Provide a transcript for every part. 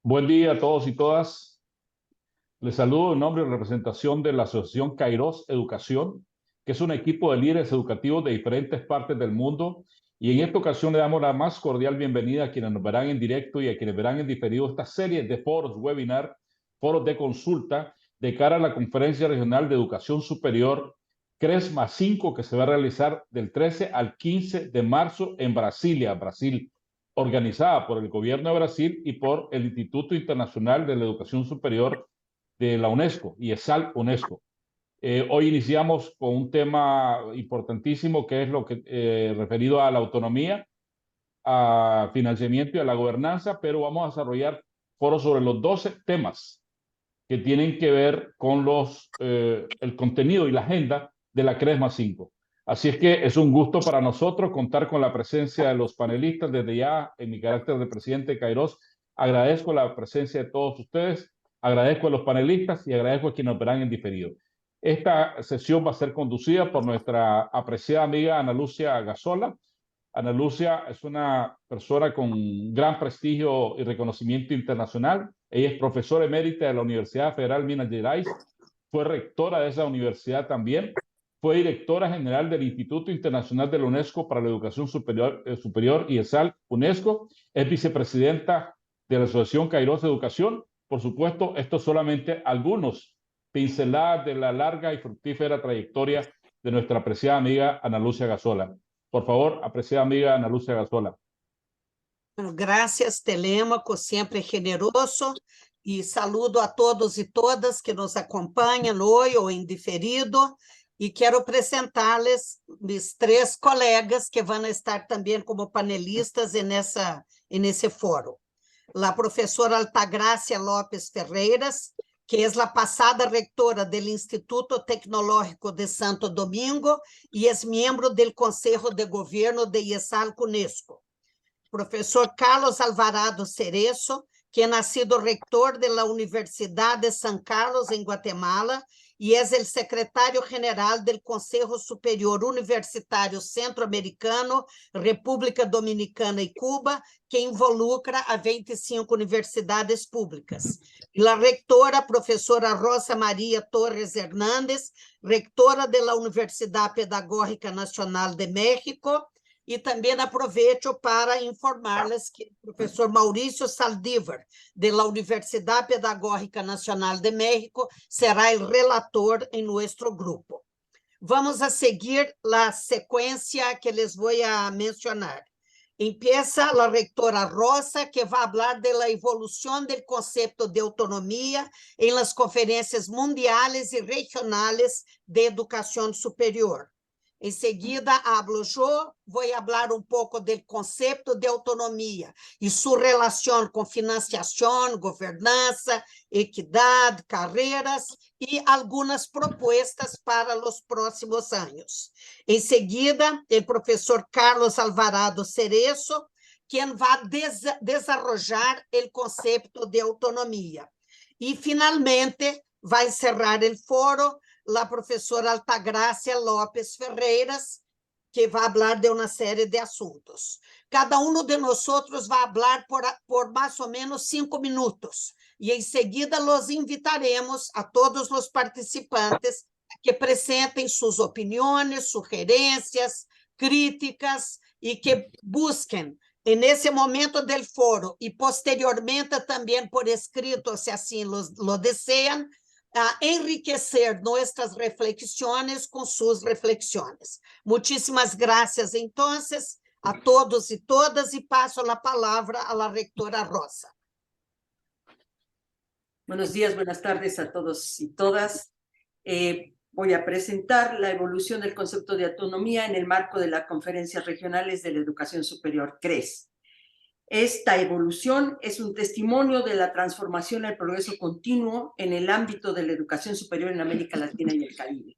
Buen día a todos y todas. Les saludo en nombre y representación de la Asociación Kairos Educación, que es un equipo de líderes educativos de diferentes partes del mundo. Y en esta ocasión le damos la más cordial bienvenida a quienes nos verán en directo y a quienes verán en diferido esta serie de foros, webinar, foros de consulta de cara a la Conferencia Regional de Educación Superior CRESMA 5, que se va a realizar del 13 al 15 de marzo en Brasilia, Brasil, organizada por el gobierno de Brasil y por el Instituto Internacional de la Educación Superior de la UNESCO, IESAL UNESCO. Hoy iniciamos con un tema importantísimo que es lo que referido a la autonomía, a financiamiento y a la gobernanza, pero vamos a desarrollar foros sobre los 12 temas que tienen que ver con el contenido y la agenda de la CRESMA 5. Así es que es un gusto para nosotros contar con la presencia de los panelistas. Desde ya, en mi carácter de presidente de Kairos, agradezco la presencia de todos ustedes, agradezco a los panelistas y agradezco a quienes nos verán en diferido. Esta sesión va a ser conducida por nuestra apreciada amiga Ana Lucia Gasola. Ana Lucia es una persona con gran prestigio y reconocimiento internacional. Ella es profesora emérita de la Universidad Federal Minas Gerais, fue rectora de esa universidad también, fue directora general del Instituto Internacional de la UNESCO para la Educación Superior IESAL UNESCO, es vicepresidenta de la Asociación Kairos Educación. Por supuesto, esto solamente algunos pinceladas de la larga y fructífera trayectoria de nuestra apreciada amiga Ana Lucia Gasola. Por favor, apreciada amiga Ana Lucia Gasola. Gracias, Telêmaco, sempre generoso, e saludo a todos e todas que nos acompanham hoje ou em diferido, e quero apresentar-lhes meus 3 colegas que vão estar também como panelistas nesse fórum. A professora Altagracia Lopes Ferreiras, que é a passada reitora do Instituto Tecnológico de Santo Domingo e é membro do Conselho de Governo de IESAL UNESCO. Professor Carlos Alvarado Cerezo, que é nascido reitor da Universidade de São Carlos, em Guatemala, e é o secretário-geral do Conselho Superior Universitário Centro-Americano, República Dominicana e Cuba, que involucra a 25 universidades públicas. E a reitora, professora Rosa Maria Torres Hernández, reitora da Universidade Pedagógica Nacional de México. E também aproveito para informar-lhes que o professor Maurício Saldívar, da Universidade Pedagógica Nacional de México, será o relator em nosso grupo. Vamos a seguir a sequência que les vou a mencionar. Empieza a reitora Rosa, que vai falar da evolução do conceito de autonomia em las conferências mundiais e regionais de educação superior. Em seguida, hablo eu, vou falar pouco do conceito de autonomia e sua relação com financiação, governança, equidade, carreiras e algumas propostas para os próximos anos. Em seguida, o professor Carlos Alvarado Cerezo, quem vai desenvolver o conceito de autonomia. E, finalmente, vai encerrar o fórum a professora Altagracia Lopes Ferreiras, que vai falar de uma série de assuntos. Cada de nós vai falar por mais ou menos 5 minutos, e em seguida los invitaremos a todos os participantes que apresentem suas opiniões, sugerências, críticas, e que busquem, nesse momento do fórum, e posteriormente também por escrito, se assim lo desejam, a enriquecer nossas reflexões com suas reflexões. Muitíssimas graças, então, a todos e todas, e passo a palavra à reitora Rosa. Buenos días, buenas tardes a todos y todas. Voy a presentar la evolución del concepto de autonomía en el marco de las conferencias regionales de la educación superior, CRES. Esta evolución es un testimonio de la transformación y el progreso continuo en el ámbito de la educación superior en América Latina y el Caribe.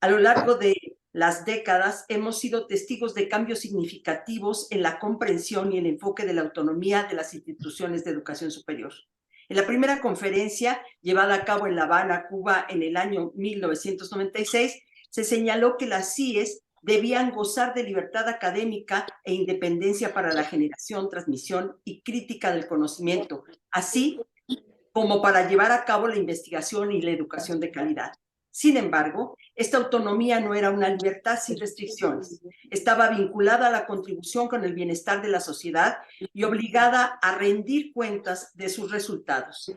A lo largo de las décadas hemos sido testigos de cambios significativos en la comprensión y el enfoque de la autonomía de las instituciones de educación superior. En la primera conferencia, llevada a cabo en La Habana, Cuba, en el año 1996, se señaló que las CIES debían gozar de libertad académica e independencia para la generación, transmisión y crítica del conocimiento, así como para llevar a cabo la investigación y la educación de calidad. Sin embargo, esta autonomía no era una libertad sin restricciones. Estaba vinculada a la contribución con el bienestar de la sociedad y obligada a rendir cuentas de sus resultados.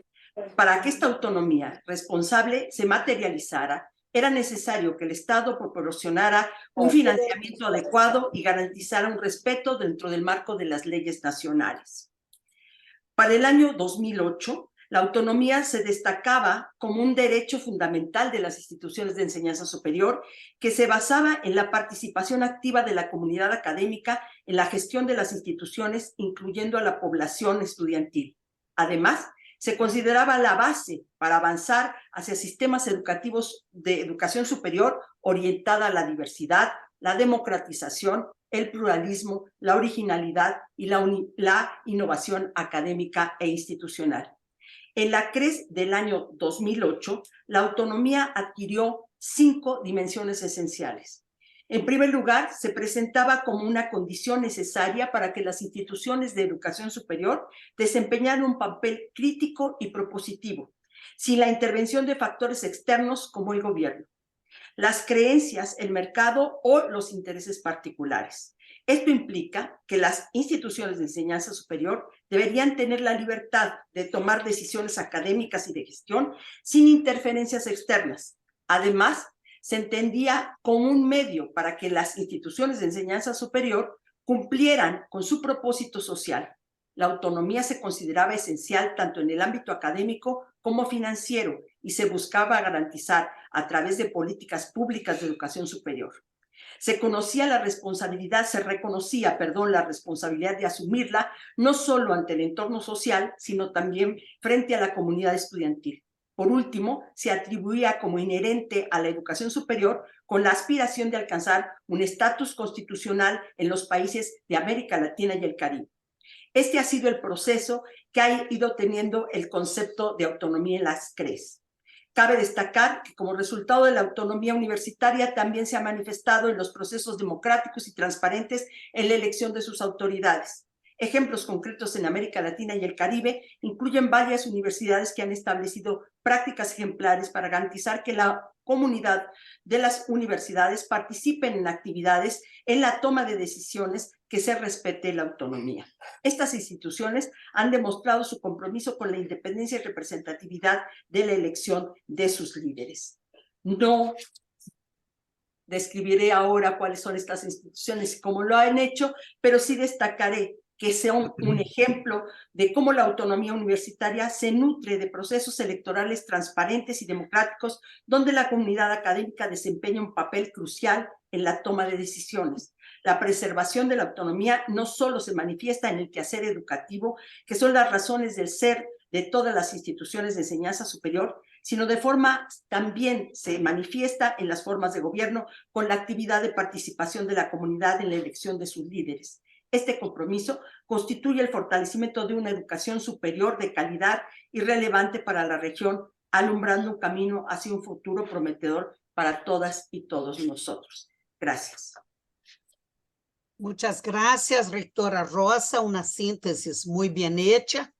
Para que esta autonomía responsable se materializara, era necesario que el Estado proporcionara un financiamiento adecuado y garantizara un respeto dentro del marco de las leyes nacionales. Para el año 2008, la autonomía se destacaba como un derecho fundamental de las instituciones de enseñanza superior que se basaba en la participación activa de la comunidad académica en la gestión de las instituciones, incluyendo a la población estudiantil. Además, se consideraba la base para avanzar hacia sistemas educativos de educación superior orientada a la diversidad, la democratización, el pluralismo, la originalidad y la innovación académica e institucional. En la CRES del año 2008, la autonomía adquirió 5 dimensiones esenciales. En primer lugar, se presentaba como una condición necesaria para que las instituciones de educación superior desempeñaran un papel crítico y propositivo, sin la intervención de factores externos como el gobierno, las creencias, el mercado o los intereses particulares. Esto implica que las instituciones de enseñanza superior deberían tener la libertad de tomar decisiones académicas y de gestión sin interferencias externas. Además, se entendía como un medio para que las instituciones de enseñanza superior cumplieran con su propósito social. La autonomía se consideraba esencial tanto en el ámbito académico como financiero y se buscaba garantizar a través de políticas públicas de educación superior. Se reconocía la responsabilidad de asumirla no solo ante el entorno social, sino también frente a la comunidad estudiantil. Por último, se atribuía como inherente a la educación superior con la aspiración de alcanzar un estatus constitucional en los países de América Latina y el Caribe. Este ha sido el proceso que ha ido teniendo el concepto de autonomía en las CRES. Cabe destacar que como resultado de la autonomía universitaria también se ha manifestado en los procesos democráticos y transparentes en la elección de sus autoridades. Ejemplos concretos en América Latina y el Caribe incluyen varias universidades que han establecido prácticas ejemplares para garantizar que la comunidad de las universidades participen en actividades en la toma de decisiones que se respete la autonomía. Estas instituciones han demostrado su compromiso con la independencia y representatividad de la elección de sus líderes. No describiré ahora cuáles son estas instituciones y cómo lo han hecho, pero sí destacaré que son un ejemplo de cómo la autonomía universitaria se nutre de procesos electorales transparentes y democráticos, donde la comunidad académica desempeña un papel crucial en la toma de decisiones. La preservación de la autonomía no solo se manifiesta en el quehacer educativo, que son las razones del ser de todas las instituciones de enseñanza superior, sino de forma también se manifiesta en las formas de gobierno con la actividad de participación de la comunidad en la elección de sus líderes. Este compromiso constituye el fortalecimiento de una educación superior de calidad y relevante para la región, alumbrando un camino hacia un futuro prometedor para todas y todos nosotros. Gracias. Muchas gracias, rectora Rosa, una síntesis muy bien hecha.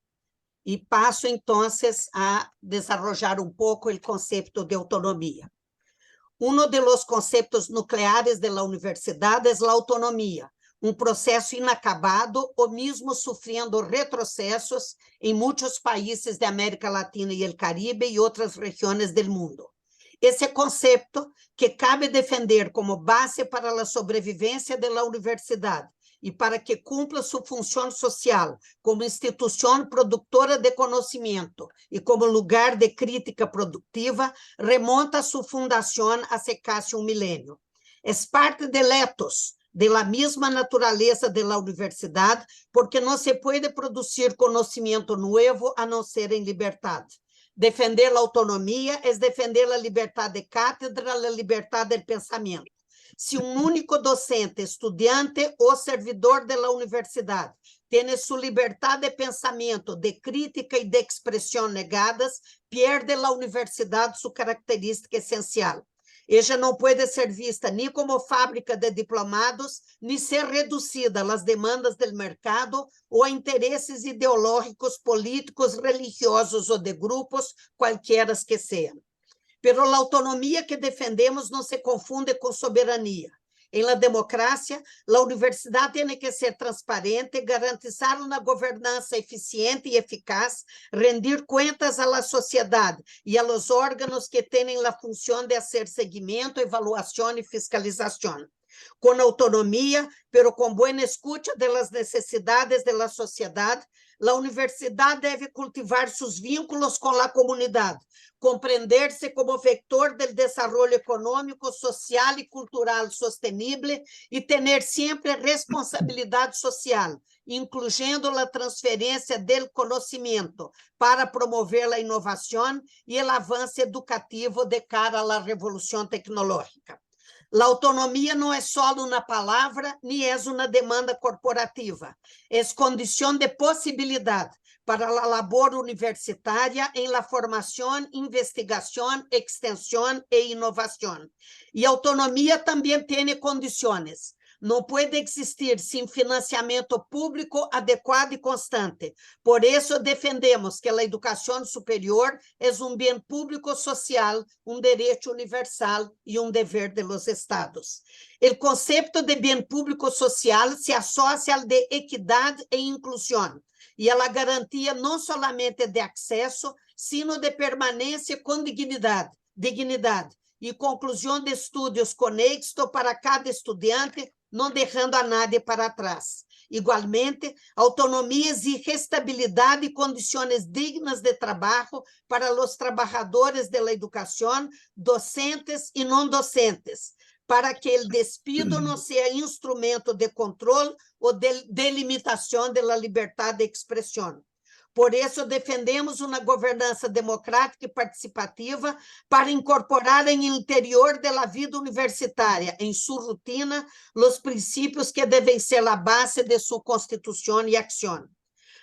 Y paso entonces a desarrollar un poco el concepto de autonomía. Uno de los conceptos nucleares de la universidad es la autonomía, un proceso inacabado o mismo sufriendo retrocesos en muchos países de América Latina y el Caribe y otras regiones del mundo. Ese concepto que cabe defender como base para la sobrevivencia de la universidad e para que cumpra sua função social como instituição produtora de conhecimento e como lugar de crítica produtiva, remonta a sua fundação hace casi um milênio. É parte del ethos, de la misma naturaleza de la universidad, porque não se pode produzir conhecimento novo a não ser em liberdade. Defender a autonomia é defender a liberdade de cátedra, a liberdade de pensamento. Se um único docente, estudante ou servidor da universidade tem sua liberdade de pensamento, de crítica e de expressão negadas, perde a universidade sua característica essencial. Ella não pode ser vista nem como fábrica de diplomados, nem ser reduzida às demandas do mercado ou a interesses ideológicos, políticos, religiosos ou de grupos, quaisquer que sejam. Pero a autonomia que defendemos não se confunde com soberania. Em la democracia, a universidade tem que ser transparente, garantizar uma governança eficiente e eficaz, rendir contas à sociedade e a los órgãos que têm a função de fazer seguimento, avaliação e fiscalização. Com autonomia, pero com boa escuta das necessidades da sociedade, a universidade deve cultivar seus vínculos com a comunidade, compreender-se como vector do desenvolvimento econômico, social e cultural sustentável e ter sempre responsabilidade social, incluindo a transferência do conhecimento para promover a inovação e o avanço educativo de cara à revolução tecnológica. A autonomia não é só uma palavra, nem é uma demanda corporativa. É condição de possibilidade para a labor universitária em la formação, investigação, extensão e inovação. E autonomia também tem condições. Não pode existir sem financiamento público adequado e constante. Por isso, defendemos que a educação superior é bem público social, direito universal e dever de los Estados. O conceito de bem público social se associa ao de equidade e inclusão, e a garantia não somente de acesso, sino de permanência com dignidade e conclusão de estudos com êxito para cada estudante, não deixando a nadie para trás. Igualmente, autonomia exige estabilidade e condições dignas de trabalho para os trabalhadores da educação, docentes e não docentes, para que o despido não seja instrumento de controle ou de delimitação da liberdade de expressão. Por isso, defendemos uma governança democrática e participativa para incorporar em interior da vida universitária, em sua rotina, os princípios que devem ser a base de sua constituição e ação.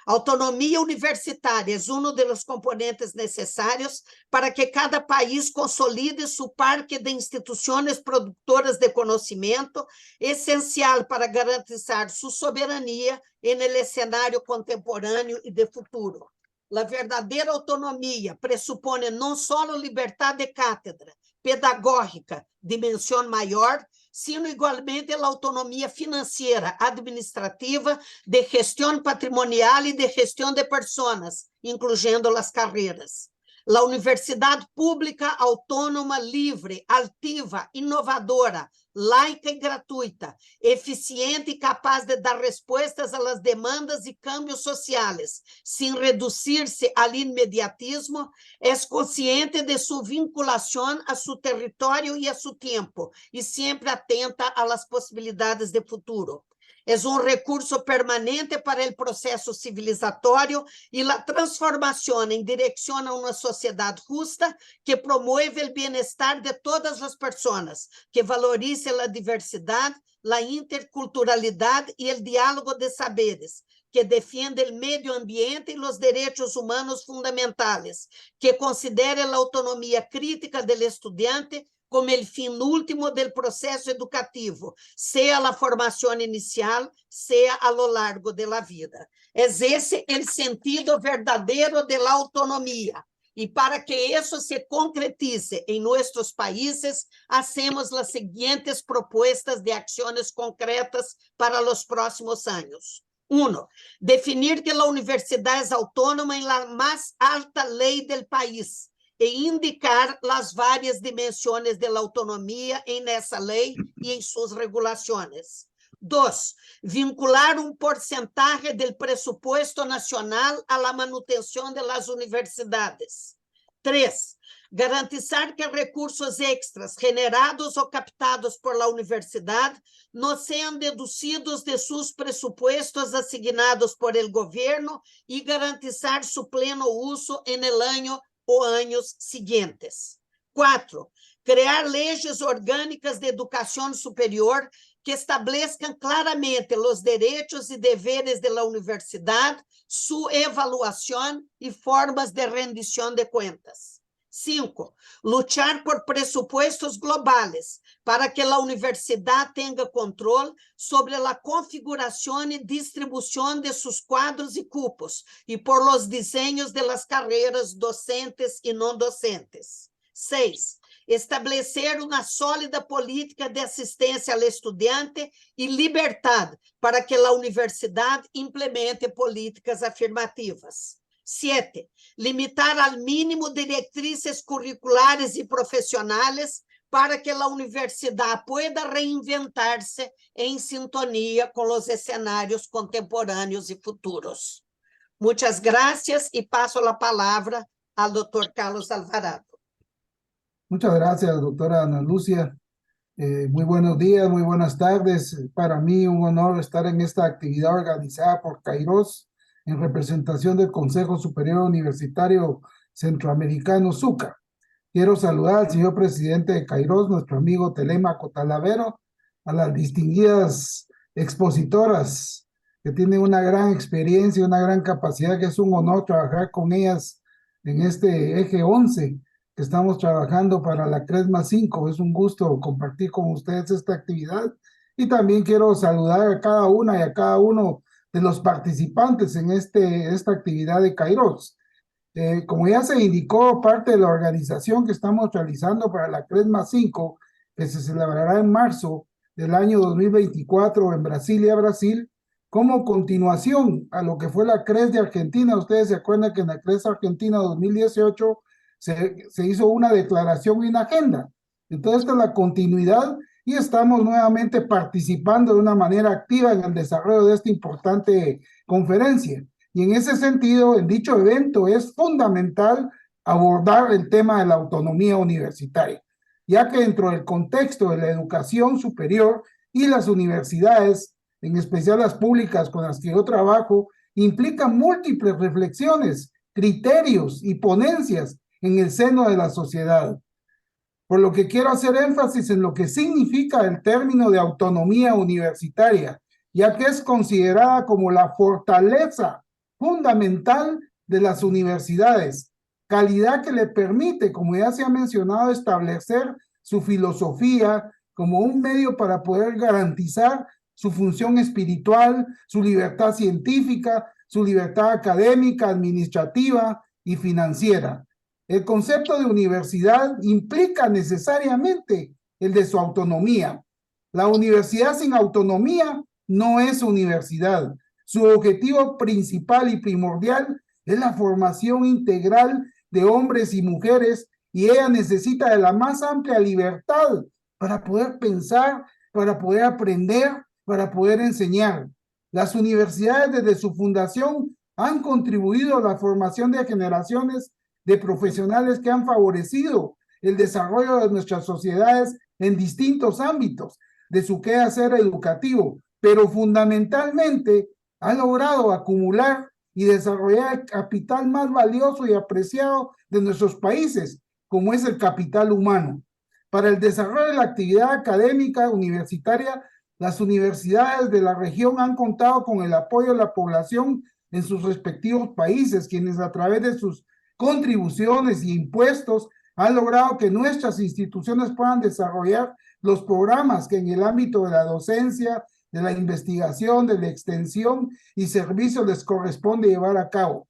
A autonomia universitária é um dos componentes necessários para que cada país consolide seu parque de instituições produtoras de conhecimento, essencial para garantizar sua soberania no cenário contemporâneo e de futuro. A verdadeira autonomia pressupõe não só a liberdade de cátedra, pedagógica, dimensão maior, sino igualmente a autonomia financeira, administrativa, de gestão patrimonial e de gestão de pessoas, incluindo as carreiras. A universidade pública, autônoma, livre, altiva, inovadora, laica e gratuita, eficiente e capaz de dar respostas às demandas e cambios sociais, sem reduzir-se ao imediatismo, é consciente de sua vinculação a seu território e a seu tempo, e sempre atenta às possibilidades de futuro. É recurso permanente para o processo civilizatório e a transformação em direção a uma sociedade justa que promove o bem-estar de todas as pessoas, que valorize a diversidade, a interculturalidade e o diálogo de saberes, que defiende o meio ambiente e os direitos humanos fundamentais, que considere a autonomia crítica do estudante como o fim último do processo educativo, seja a formação inicial, seja a lo largo da vida. É esse o sentido verdadeiro da autonomia. E para que isso se concretize em nossos países, hacemos as seguintes propostas de ações concretas para os próximos anos. 1. Definir que a universidade é autônoma em la mais alta lei do país, e indicar as várias dimensões da autonomia em essa lei e em suas regulações. 2. Vincular porcentaje do presupuesto nacional à la manutenção das universidades. 3. Garantizar que recursos extras generados ou captados por la universidade não sejam deducidos de seus presupuestos assignados por el governo e garantizar su pleno uso en el año ou anos seguintes. 4. Criar leis orgânicas de educação superior que estabeleçam claramente os direitos e deveres da universidade, sua avaliação e formas de rendição de contas. 5. Luchar por presupuestos globales para que a universidade tenha controle sobre a configuração e distribuição de seus quadros e cupos e por los desenhos de las carreiras docentes e não docentes. 6. Estabelecer uma sólida política de assistência ao estudante e liberdade para que a universidade implemente políticas afirmativas. 7. Limitar al mínimo diretrizes curriculares e profissionais para que a universidade pueda reinventar-se em sintonia com os escenários contemporâneos e futuros. Muitas gracias e passo a palavra ao Dr. Carlos Alvarado. Muchas gracias, doctora Ana Lucia. Muy buenos días, muy buenas tardes. Para mí un honor estar en esta actividad organizada por Kairos en representación del Consejo Superior Universitario Centroamericano, SUCA. Quiero saludar al señor presidente de Kairos, nuestro amigo Telémaco Talavero, a las distinguidas expositoras que tienen una gran experiencia y una gran capacidad, que es un honor trabajar con ellas en este eje 11 que estamos trabajando para la CRESMA 5. Es un gusto compartir con ustedes esta actividad y también quiero saludar a cada una y a cada uno de los participantes en esta actividad de Kairos. Como ya se indicó, parte de la organización que estamos realizando para la CRESMA 5, que se celebrará en marzo del año 2024 en Brasilia, Brasil, como continuación a lo que fue la CRES de Argentina. Ustedes se acuerdan que en la CRES Argentina 2018 se hizo una declaración y una agenda. Entonces, esta es la continuidad y estamos nuevamente participando de una manera activa en el desarrollo de esta importante conferencia. Y en ese sentido, en dicho evento es fundamental abordar el tema de la autonomía universitaria, ya que dentro del contexto de la educación superior y las universidades, en especial las públicas con las que yo trabajo, implican múltiples reflexiones, criterios y ponencias en el seno de la sociedad. Por lo que quiero hacer énfasis en lo que significa el término de autonomía universitaria, ya que es considerada como la fortaleza fundamental de las universidades, calidad que le permite, como ya se ha mencionado, establecer su filosofía como un medio para poder garantizar su función espiritual, su libertad científica, su libertad académica, administrativa y financiera. El concepto de universidad implica necesariamente el de su autonomía. La universidad sin autonomía no es universidad. Su objetivo principal y primordial es la formación integral de hombres y mujeres, y ella necesita de la más amplia libertad para poder pensar, para poder aprender, para poder enseñar. Las universidades desde su fundación han contribuido a la formación de generaciones de profesionales que han favorecido el desarrollo de nuestras sociedades en distintos ámbitos de su quehacer educativo, pero fundamentalmente ha logrado acumular y desarrollar el capital más valioso y apreciado de nuestros países, como es el capital humano. Para el desarrollo de la actividad académica universitaria, las universidades de la región han contado con el apoyo de la población en sus respectivos países, quienes a través de sus contribuciones y impuestos han logrado que nuestras instituciones puedan desarrollar los programas que en el ámbito de la docencia, de la investigación, de la extensión y servicios les corresponde llevar a cabo.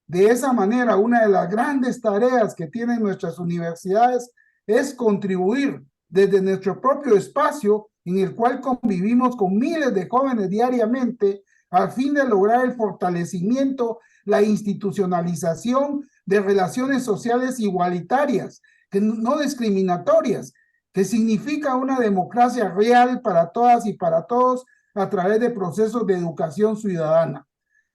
De esa manera, una de las grandes tareas que tienen nuestras universidades es contribuir desde nuestro propio espacio en el cual convivimos con miles de jóvenes diariamente a fin de lograr el fortalecimiento, la institucionalización de relaciones sociales igualitarias, que no discriminatorias, que significa una democracia real para todas y para todos a través de procesos de educación ciudadana.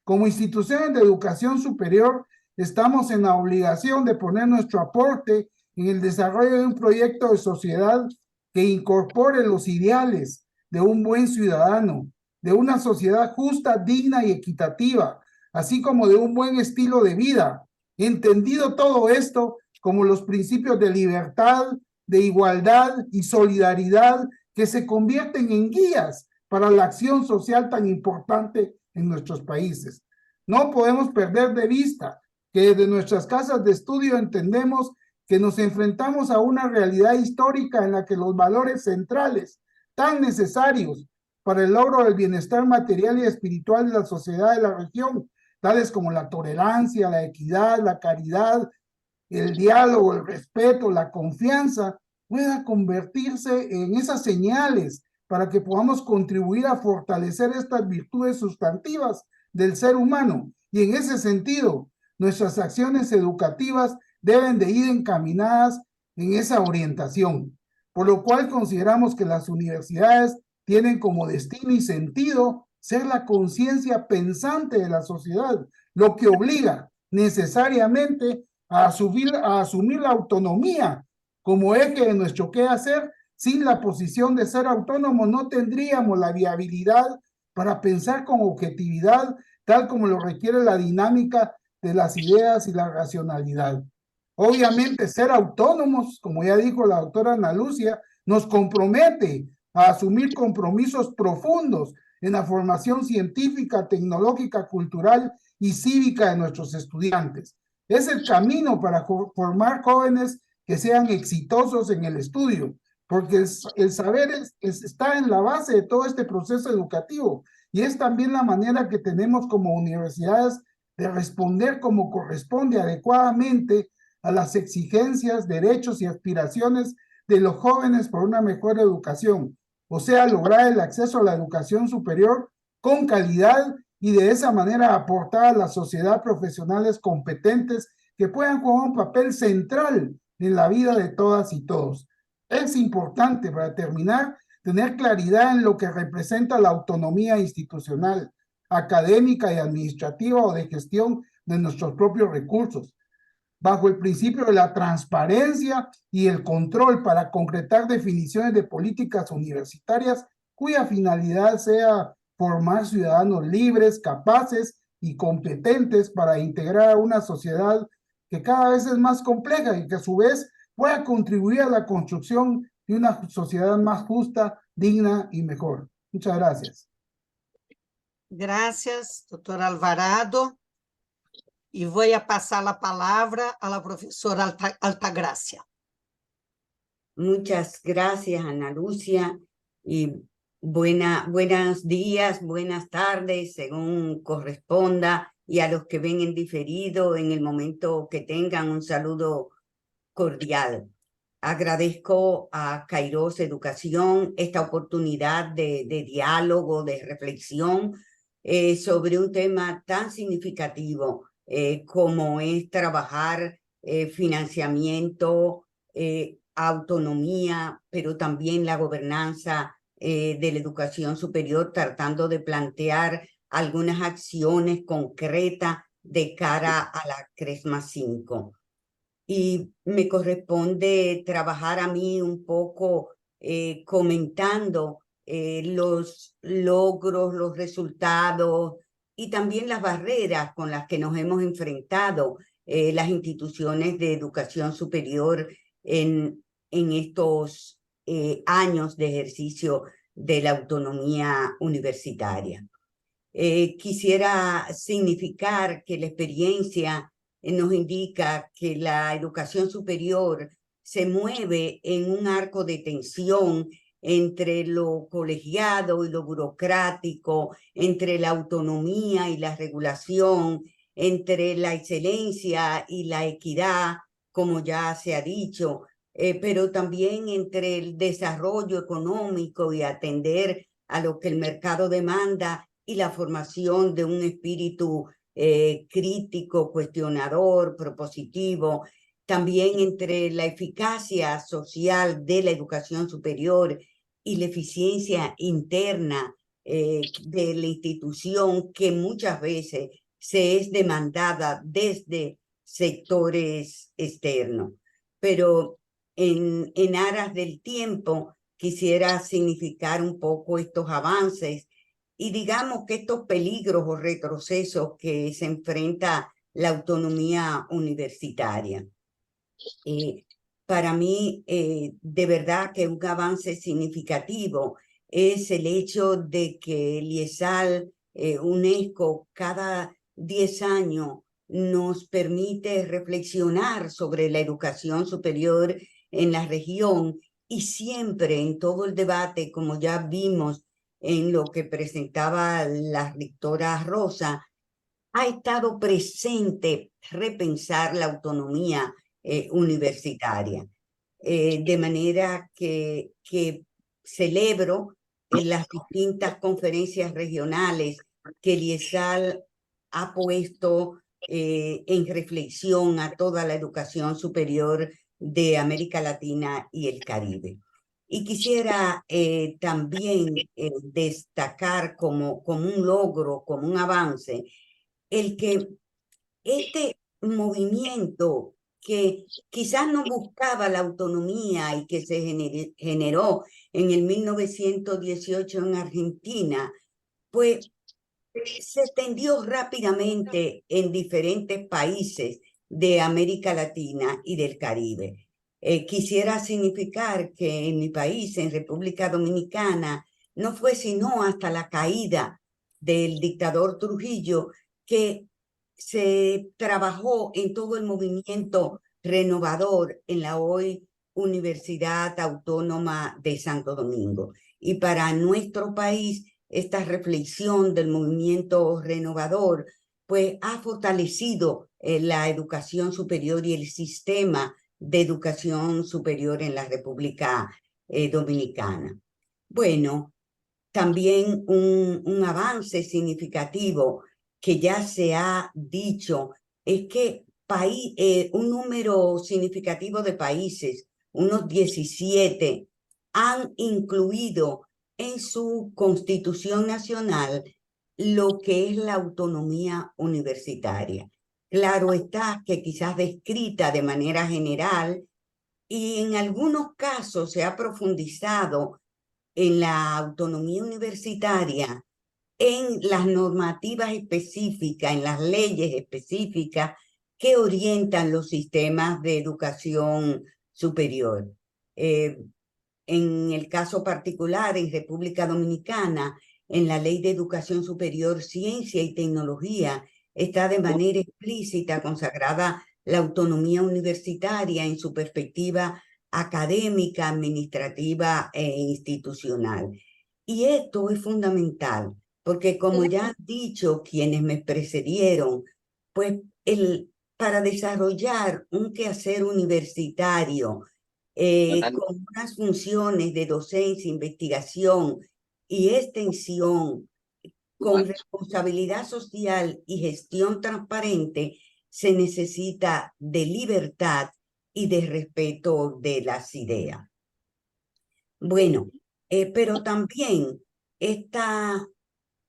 Como instituciones de educación superior, estamos en la obligación de poner nuestro aporte en el desarrollo de un proyecto de sociedad que incorpore los ideales de un buen ciudadano, de una sociedad justa, digna y equitativa, así como de un buen estilo de vida, entendido todo esto como los principios de libertad, de igualdad y solidaridad que se convierten en guías para la acción social tan importante en nuestros países. No podemos perder de vista que desde nuestras casas de estudio entendemos que nos enfrentamos a una realidad histórica en la que los valores centrales tan necesarios para el logro del bienestar material y espiritual de la sociedad de la región, tales como la tolerancia, la equidad, la caridad, el diálogo, el respeto, la confianza, pueda convertirse en esas señales para que podamos contribuir a fortalecer estas virtudes sustantivas del ser humano. Y en ese sentido, nuestras acciones educativas deben de ir encaminadas en esa orientación, por lo cual consideramos que las universidades tienen como destino y sentido ser la conciencia pensante de la sociedad, lo que obliga necesariamente a asumir la autonomía como eje de nuestro quehacer. Sin la posición de ser autónomo no tendríamos la viabilidad para pensar con objetividad, tal como lo requiere la dinámica de las ideas y la racionalidad. Obviamente, ser autónomos, como ya dijo la doctora Ana Lucia, nos compromete a asumir compromisos profundos en la formación científica, tecnológica, cultural y cívica de nuestros estudiantes. Es el camino para formar jóvenes que sean exitosos en el estudio, porque el saber está en la base de todo este proceso educativo y es también la manera que tenemos como universidades de responder como corresponde adecuadamente a las exigencias, derechos y aspiraciones de los jóvenes por una mejor educación, o sea, lograr el acceso a la educación superior con calidad y de esa manera aportar a la sociedad profesionales competentes que puedan jugar un papel central en la vida de todas y todos. Es importante, para terminar, tener claridad en lo que representa la autonomía institucional, académica y administrativa o de gestión de nuestros propios recursos, bajo el principio de la transparencia y el control para concretar definiciones de políticas universitarias cuya finalidad sea formar ciudadanos libres, capaces y competentes para integrar a una sociedad que cada vez es más compleja y que a su vez pueda contribuir a la construcción de una sociedad más justa, digna y mejor. Muchas gracias. Gracias, doutor Alvarado. E vou passar a palavra à professora Altagracia. Muchas gracias, Ana Lucia, y buenos días, buenas tardes, según corresponda, y a los que ven en diferido, en el momento que tengan, un saludo cordial. Agradezco a Kairos Educación esta oportunidad de diálogo, de reflexión sobre un tema tan significativo como es trabajar financiamiento, autonomía, pero también la gobernanza de la educación superior, tratando de plantear algunas acciones concretas de cara a la CRESMA 5. Y me corresponde trabajar a mí un poco comentando los logros, los resultados y también las barreras con las que nos hemos enfrentado las instituciones de educación superior en estos años de ejercicio de la autonomía universitaria. Quisiera significar que la experiencia nos indica que la educación superior se mueve en un arco de tensión entre lo colegiado y lo burocrático, entre la autonomía y la regulación, entre la excelencia y la equidad, como ya se ha dicho, pero también entre el desarrollo económico y atender a lo que el mercado demanda y la formación de un espíritu crítico, cuestionador, propositivo, también entre la eficacia social de la educación superior y la eficiencia interna de la institución, que muchas veces se es demandada desde sectores externos. Pero en aras del tiempo quisiera significar un poco estos avances y digamos que estos peligros o retrocesos que se enfrenta la autonomía universitaria. Para mí, de verdad que un avance significativo es el hecho de que el IESAL, UNESCO, cada 10 años nos permite reflexionar sobre la educación superior en la región y siempre en todo el debate, como ya vimos en lo que presentaba la rectora Rosa, ha estado presente repensar la autonomía universitaria. De manera que celebro en las distintas conferencias regionales que el IESAL ha puesto en reflexión a toda la educación superior de América Latina y el Caribe. Y quisiera también destacar como un logro, como un avance, el que este movimiento que quizás no buscaba la autonomía y que se generó en el 1918 en Argentina, pues se extendió rápidamente en diferentes países de América Latina y del Caribe. Quisiera significar que en mi país, en República Dominicana, no fue sino hasta la caída del dictador Trujillo que se trabajó en todo el movimiento renovador en la hoy Universidad Autónoma de Santo Domingo. Y para nuestro país, esta reflexión del movimiento renovador, pues ha fortalecido la educación superior y el sistema de educación superior en la República Dominicana. Bueno, también un avance significativo que ya se ha dicho es que un número significativo de países, unos 17, han incluido en su Constitución Nacional lo que es la autonomía universitaria. Claro está que quizás descrita de manera general y en algunos casos se ha profundizado en la autonomía universitaria, en las normativas específicas, en las leyes específicas que orientan los sistemas de educación superior. En el caso particular, en República Dominicana, en la Ley de Educación Superior, Ciencia y Tecnología, está de manera explícita consagrada la autonomía universitaria en su perspectiva académica, administrativa e institucional. Y esto es fundamental, porque como ya han dicho quienes me precedieron, pues para desarrollar un quehacer universitario con unas funciones de docencia, investigación y extensión, con responsabilidad social y gestión transparente, se necesita de libertad y de respeto de las ideas. Bueno, pero también esta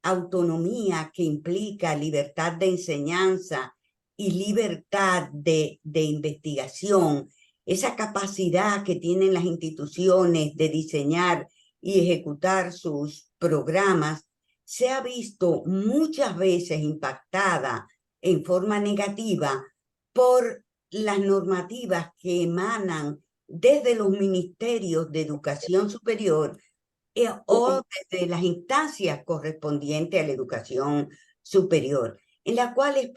autonomía que implica libertad de enseñanza y libertad de investigación, esa capacidad que tienen las instituciones de diseñar y ejecutar sus programas, se ha visto muchas veces impactada en forma negativa por las normativas que emanan desde los ministerios de educación superior o desde las instancias correspondientes a la educación superior, en las cuales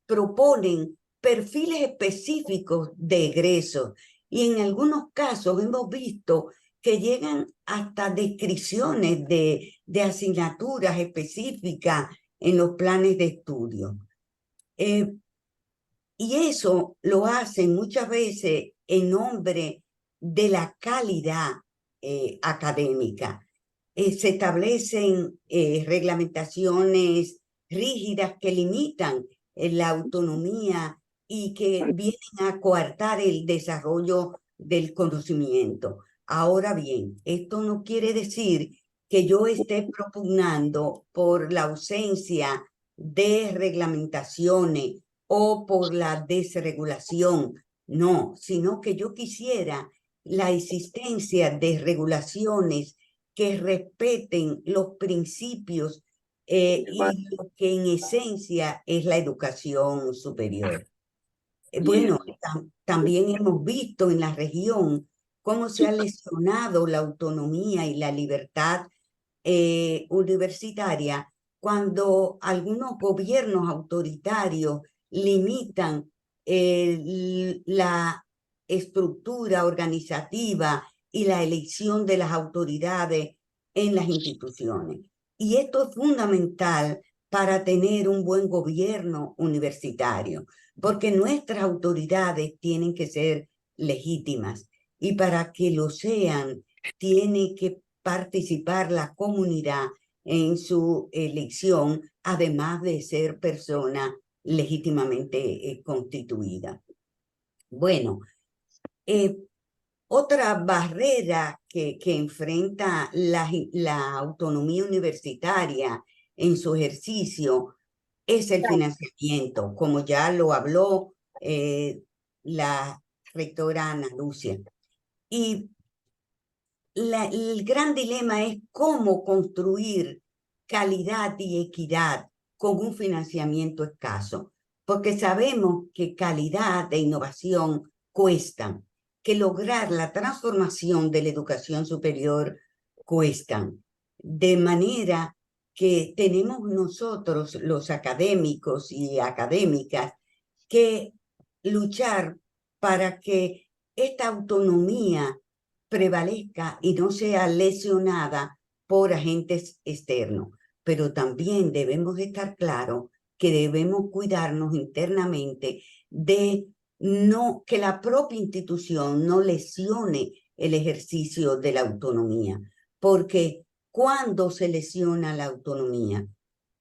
proponen perfiles específicos de egresos y en algunos casos hemos visto que llegan hasta descripciones de asignaturas específicas en los planes de estudio. Y eso lo hacen muchas veces en nombre de la calidad académica. Se establecen reglamentaciones rígidas que limitan la autonomía y que vienen a coartar el desarrollo del conocimiento. Ahora bien, esto no quiere decir que yo esté propugnando por la ausencia de reglamentaciones o por la desregulación, no, sino que yo quisiera la existencia de regulaciones que respeten los principios y lo que en esencia es la educación superior. Bueno, también hemos visto en la región cómo se ha lesionado la autonomía y la libertad universitaria cuando algunos gobiernos autoritarios limitan la estructura organizativa y la elección de las autoridades en las instituciones. Y esto es fundamental para tener un buen gobierno universitario, porque nuestras autoridades tienen que ser legítimas, y para que lo sean, tiene que participar la comunidad en su elección, además de ser persona legítimamente constituida. Bueno, otra barrera que enfrenta la autonomía universitaria en su ejercicio es el financiamiento, como ya lo habló la rectora Ana Lucia. Y el gran dilema es cómo construir calidad y equidad con un financiamiento escaso, porque sabemos que calidad e innovación cuestan, que lograr la transformación de la educación superior cuestan, de manera que tenemos nosotros, los académicos y académicas, que luchar para que esta autonomía prevalezca y no sea lesionada por agentes externos. Pero también debemos estar claros que debemos cuidarnos internamente de que la propia institución no lesione el ejercicio de la autonomía, porque cuando se lesiona la autonomía,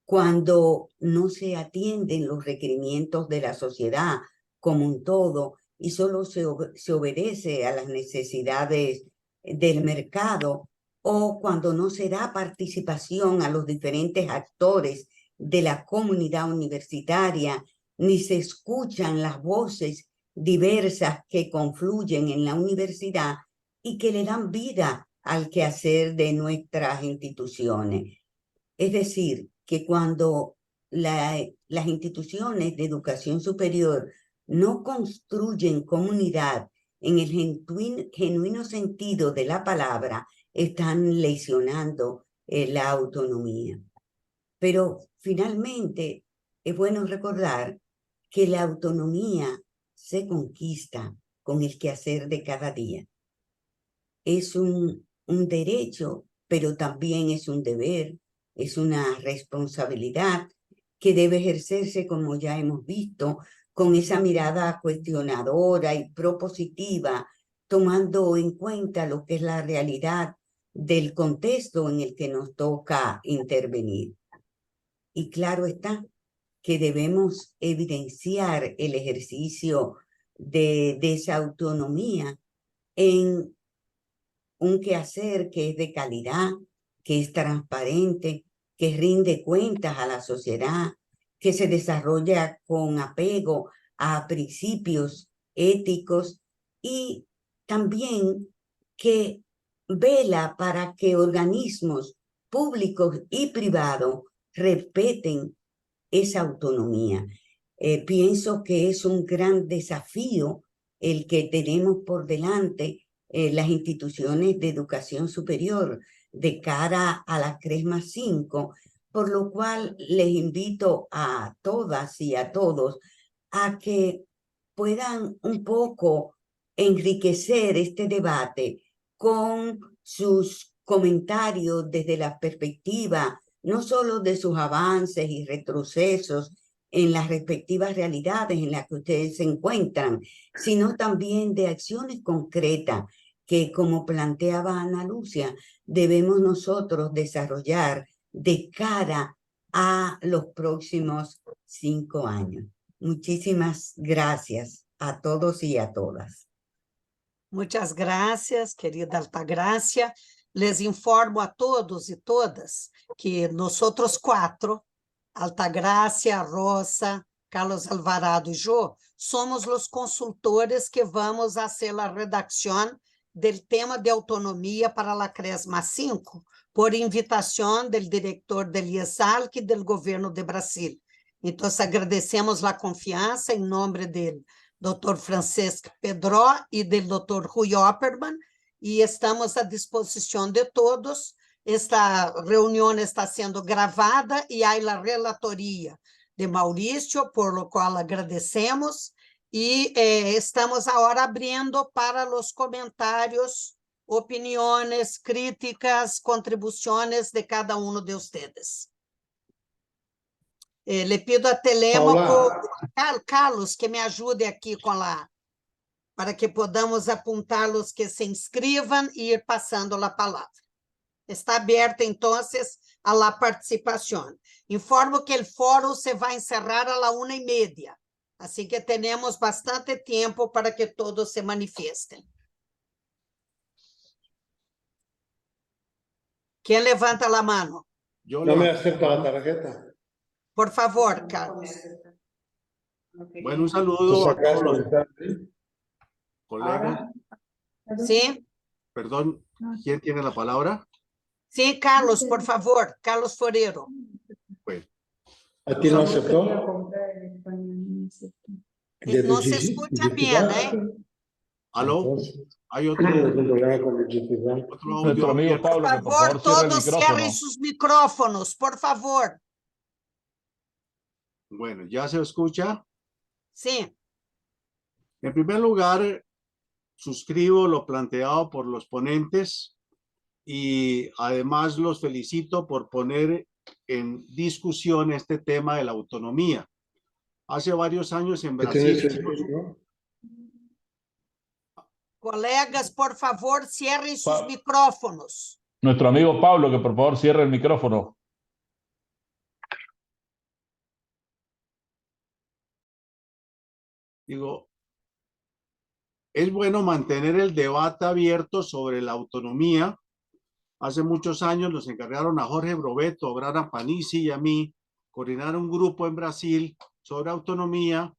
cuando no se atienden los requerimientos de la sociedad como un todo y solo se obedece a las necesidades del mercado, o cuando no se da participación a los diferentes actores de la comunidad universitaria, ni se escuchan las voces diversas que confluyen en la universidad y que le dan vida al quehacer de nuestras instituciones. Es decir, que cuando las instituciones de educación superior no construyen comunidad en el genuino sentido de la palabra, están lesionando la autonomía. Pero finalmente es bueno recordar que la autonomía se conquista con el quehacer de cada día. Es un derecho, pero también es un deber, es una responsabilidad que debe ejercerse, como ya hemos visto, con esa mirada cuestionadora y propositiva, tomando en cuenta lo que es la realidad del contexto en el que nos toca intervenir. Y claro está que debemos evidenciar el ejercicio de esa autonomía en un quehacer que es de calidad, que es transparente, que rinde cuentas a la sociedad, que se desarrolla con apego a principios éticos y también que vela para que organismos públicos y privados respeten esa autonomía. Pienso que es un gran desafío el que tenemos por delante las instituciones de educación superior de cara a la CRESMA 5, por lo cual les invito a todas y a todos a que puedan un poco enriquecer este debate con sus comentarios desde la perspectiva no solo de sus avances y retrocesos en las respectivas realidades en las que ustedes se encuentran, sino también de acciones concretas que, como planteaba Ana Lucia, debemos nosotros desarrollar de cara a los próximos 5 años. Muchísimas gracias a todos y a todas. Muitas graças, querida Altagracia. Les informo a todos e todas que nós outros 4, Altagracia, Rosa, Carlos Alvarado e Jô, somos os consultores que vamos fazer a redação do tema de autonomia para a CRESMA 5, por invitação do diretor del IESALC e do governo de Brasil. Então, agradecemos a confiança em nome do Dr. Francesc Pedró e do Dr. Rui Opperman, e estamos à disposição de todos. Esta reunião está sendo gravada e há a relatoria de Maurício, por lo qual agradecemos, e estamos agora abrindo para os comentários, opiniões, críticas, contribuições de cada um de ustedes. Le pido a Telêmaco, Carlos, que me ajude aqui com para que podamos apontar os que se inscrevam e ir passando a palavra. Está aberta, então, a la participação. Informo que o fórum se vai encerrar a 1:30, assim que temos bastante tempo para que todos se manifestem. Quem levanta a mão? Yo No me levanto. acepta la tarjeta. Por favor, Carlos. Bueno, un Tú saludo a todos los sacaste. colegas. Sim? Perdón, ¿quién tiene la palabra? Sim, Carlos, por favor. Carlos Forero. Pues, ¿A ti no aceptó? Não se escuta bem, né? ¿aló? Entonces, ¿Hay otro tienes un problema con el digitizar. audio Nuestro amigo abierto? Pablo, que Por por favor favor, cierre el todos micrófono. cierren sus micrófonos, por favor. Bueno, ¿ya se escucha? Sim. En primer lugar, suscribo lo planteado por los ponentes y además los felicito por poner en discusión este tema de la autonomía. Hace varios años en ¿Qué tienes Brasil, el ¿no? Colegas, por favor, cierren sus Pa- micrófonos. Nuestro amigo Pablo, que por favor cierre el micrófono. digo, es bueno mantener el debate abierto sobre la autonomía. Hace muchos años nos encargaron a Jorge Brovetto, Grana Panisi y a mí coordinar un grupo en Brasil sobre autonomía,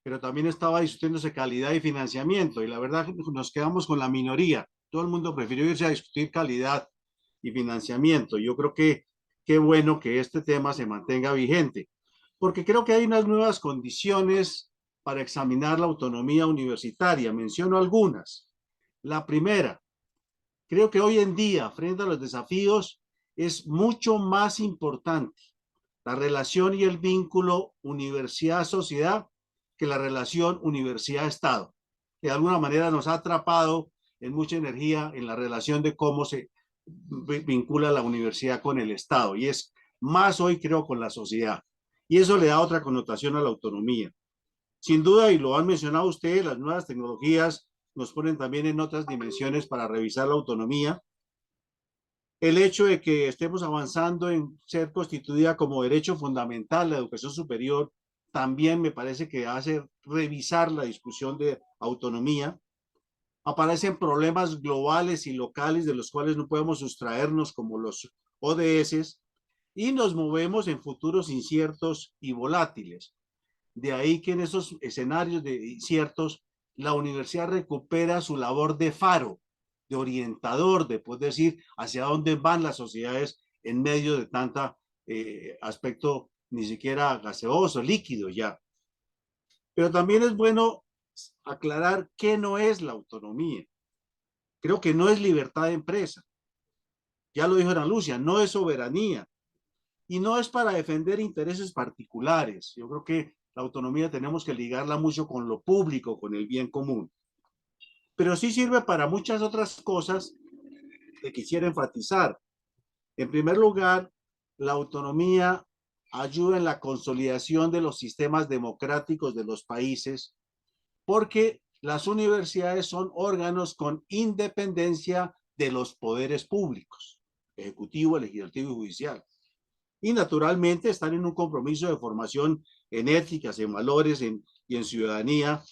pero también estaba discutiéndose calidad y financiamiento, y la verdad nos quedamos con la minoría. Todo el mundo prefirió irse a discutir calidad y financiamiento. Yo creo que qué bueno que este tema se mantenga vigente, porque creo que hay unas nuevas condiciones para examinar la autonomía universitaria. Menciono algunas. La primera, creo que hoy en día, frente a los desafíos, es mucho más importante la relación y el vínculo universidad-sociedad que la relación universidad-estado, que de alguna manera nos ha atrapado en mucha energía en la relación de cómo se vincula la universidad con el Estado, y es más hoy, creo, con la sociedad. Y eso le da otra connotación a la autonomía. Sin duda, y lo han mencionado ustedes, las nuevas tecnologías nos ponen también en otras dimensiones para revisar la autonomía. El hecho de que estemos avanzando en ser constituida como derecho fundamental la educación superior también me parece que hace revisar la discusión de autonomía. Aparecen problemas globales y locales de los cuales no podemos sustraernos, como los ODS, y nos movemos en futuros inciertos y volátiles. De ahí que en esos escenarios de inciertos, la universidad recupera su labor de faro, de orientador, de poder decir hacia dónde van las sociedades en medio de tanta aspecto ni siquiera gaseoso, líquido ya. Pero también es bueno aclarar qué no es la autonomía. Creo que no es libertad de empresa. Ya lo dijo Ana Lucia, no es soberanía. Y no es para defender intereses particulares. Yo creo que la autonomía tenemos que ligarla mucho con lo público, con el bien común. Pero sí sirve para muchas otras cosas que quisiera enfatizar. En primer lugar, la autonomía ayuda en la consolidación de los sistemas democráticos de los países, porque las universidades son órganos con independencia de los poderes públicos, ejecutivo, legislativo y judicial. Y naturalmente están en un compromiso de formación en éticas, en valores y en ciudadanía,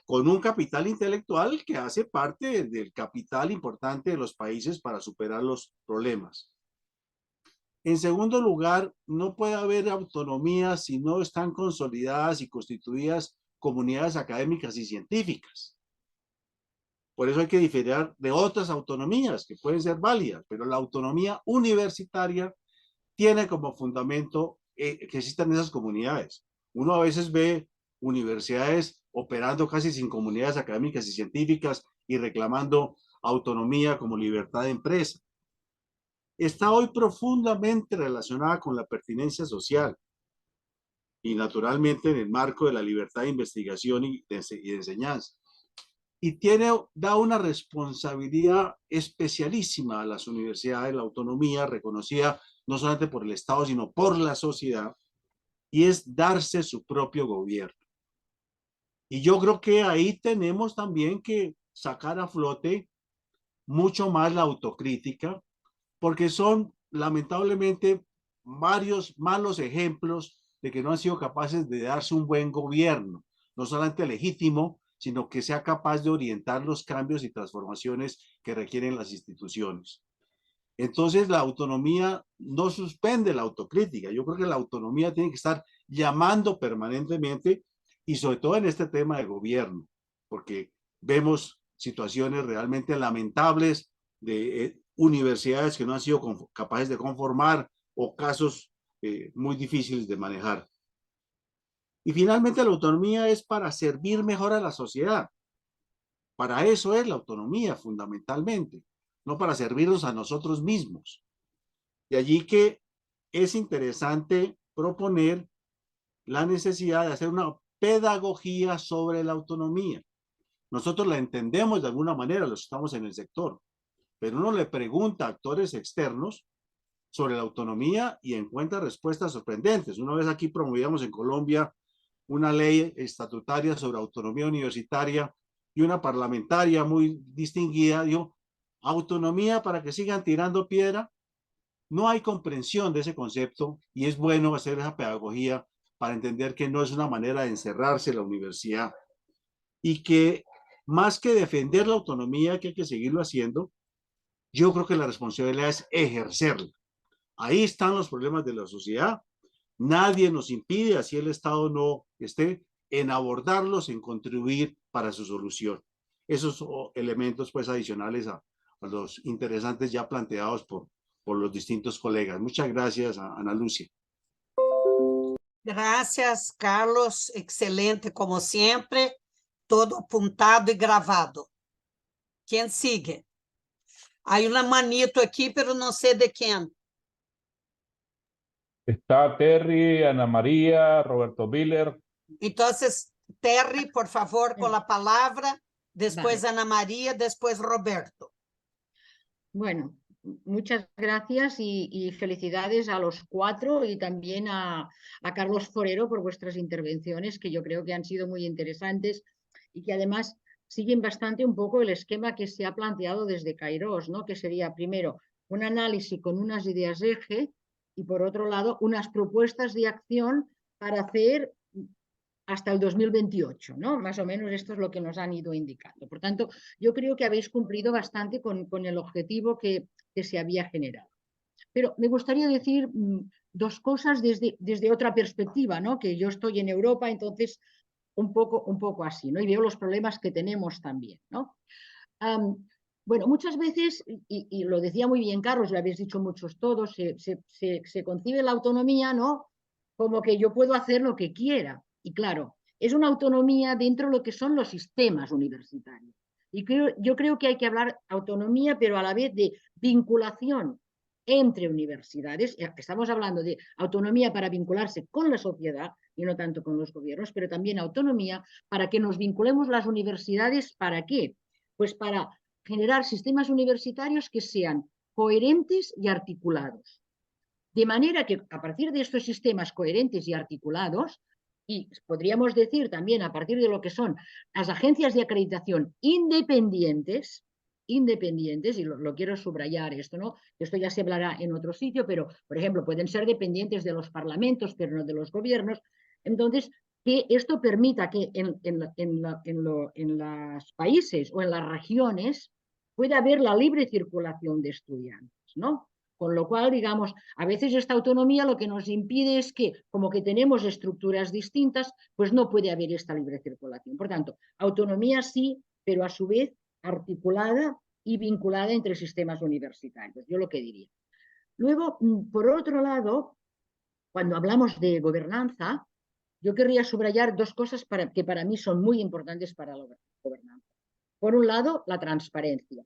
con un capital intelectual que hace parte del capital importante de los países para superar los problemas. En segundo lugar, no puede haber autonomía si no están consolidadas y constituidas comunidades académicas y científicas. Por eso hay que diferenciar de otras autonomías que pueden ser válidas, pero la autonomía universitaria tiene como fundamento que existan esas comunidades. Uno a veces ve universidades operando casi sin comunidades académicas y científicas y reclamando autonomía como libertad de empresa. Está hoy profundamente relacionada con la pertinencia social. y naturalmente en el marco de la libertad de investigación y de enseñanza. Y da una responsabilidad especialísima a las universidades, la autonomía reconocida no solamente por el Estado, sino por la sociedad, y es darse su propio gobierno. Y yo creo que ahí tenemos también que sacar a flote mucho más la autocrítica, porque son lamentablemente varios malos ejemplos de que no han sido capaces de darse un buen gobierno, no solamente legítimo, sino que sea capaz de orientar los cambios y transformaciones que requieren las instituciones. Entonces, la autonomía no suspende la autocrítica. Yo creo que la autonomía tiene que estar llamando permanentemente y sobre todo en este tema de gobierno, porque vemos situaciones realmente lamentables de universidades que no han sido capaces de conformar o casos muy difíciles de manejar. Y finalmente la autonomía es para servir mejor a la sociedad. Para eso es la autonomía fundamentalmente, no para servirnos a nosotros mismos. De allí que es interesante proponer la necesidad de hacer una pedagogía sobre la autonomía. Nosotros la entendemos de alguna manera, los que estamos en el sector, pero uno le pregunta a actores externos sobre la autonomía y encuentra respuestas sorprendentes. Una vez aquí promovíamos en Colombia una ley estatutaria sobre autonomía universitaria y una parlamentaria muy distinguida dijo, autonomía para que sigan tirando piedra. No hay comprensión de ese concepto y es bueno hacer esa pedagogía para entender que no es una manera de encerrarse en la universidad y que más que defender la autonomía, que hay que seguirlo haciendo, yo creo que la responsabilidad es ejercerla. Ahí están los problemas de la sociedad. Nadie nos impide, así el Estado no esté, en abordarlos, en contribuir para su solución. Esos elementos pues adicionales a los interesantes ya planteados por los distintos colegas. Muchas gracias, Ana Lucia. Gracias, Carlos. Excelente, como siempre. Todo apuntado y grabado. ¿Quién sigue? Hay una manito aquí, pero no sé de quién. Está Terry, Ana María, Roberto Miller. Entonces, Terry, por favor, con la palabra. Después Vale. Ana María, después Roberto. Bueno, muchas gracias y felicidades a los cuatro y también a Carlos Forero por vuestras intervenciones, que yo creo que han sido muy interesantes y que además siguen bastante un poco el esquema que se ha planteado desde Kairos, ¿no? Que sería primero un análisis con unas ideas eje y por otro lado unas propuestas de acción para hacer hasta el 2028, ¿no? Más o menos esto es lo que nos han ido indicando. Por tanto, yo creo que habéis cumplido bastante con el objetivo que se había generado. Pero me gustaría decir dos cosas desde otra perspectiva, ¿no? Que yo estoy en Europa, entonces un poco así, ¿no? Y veo los problemas que tenemos también, ¿no? Bueno, muchas veces, y lo decía muy bien Carlos, lo habéis dicho muchos todos, se concibe la autonomía, ¿no? Como que yo puedo hacer lo que quiera. Y claro, es una autonomía dentro de lo que son los sistemas universitarios. Y yo creo que hay que hablar autonomía, pero a la vez de vinculación entre universidades. Estamos hablando de autonomía para vincularse con la sociedad y no tanto con los gobiernos, pero también autonomía para que nos vinculemos las universidades. ¿Para qué? Pues para generar sistemas universitarios que sean coherentes y articulados. De manera que a partir de estos sistemas coherentes y articulados, y podríamos decir también a partir de lo que son las agencias de acreditación independientes, y lo quiero subrayar esto, ¿no? Esto ya se hablará en otro sitio, pero, por ejemplo, pueden ser dependientes de los parlamentos, pero no de los gobiernos. Entonces, que esto permita que en los países o en las regiones pueda haber la libre circulación de estudiantes, ¿no? Con lo cual, digamos, a veces esta autonomía lo que nos impide es que, como que tenemos estructuras distintas, pues no puede haber esta libre circulación. Por tanto, autonomía sí, pero a su vez articulada y vinculada entre sistemas universitarios, yo lo que diría. Luego, por otro lado, cuando hablamos de gobernanza, yo querría subrayar dos cosas que para mí son muy importantes para la gobernanza. Por un lado, la transparencia.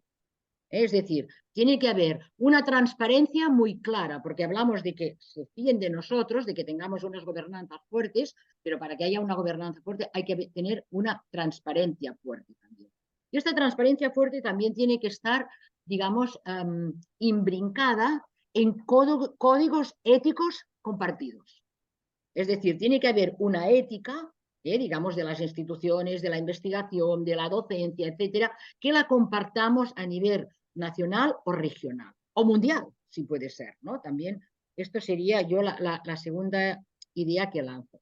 Es decir, tiene que haber una transparencia muy clara, porque hablamos de que se fíen de nosotros, de que tengamos unas gobernanzas fuertes, pero para que haya una gobernanza fuerte hay que tener una transparencia fuerte también. Y esta transparencia fuerte también tiene que estar, digamos, imbrincada en códigos éticos compartidos. Es decir, tiene que haber una ética, digamos, de las instituciones, de la investigación, de la docencia, etcétera, que la compartamos a nivel nacional o regional, o mundial, si puede ser, ¿no? También esto sería yo la segunda idea que lanzo.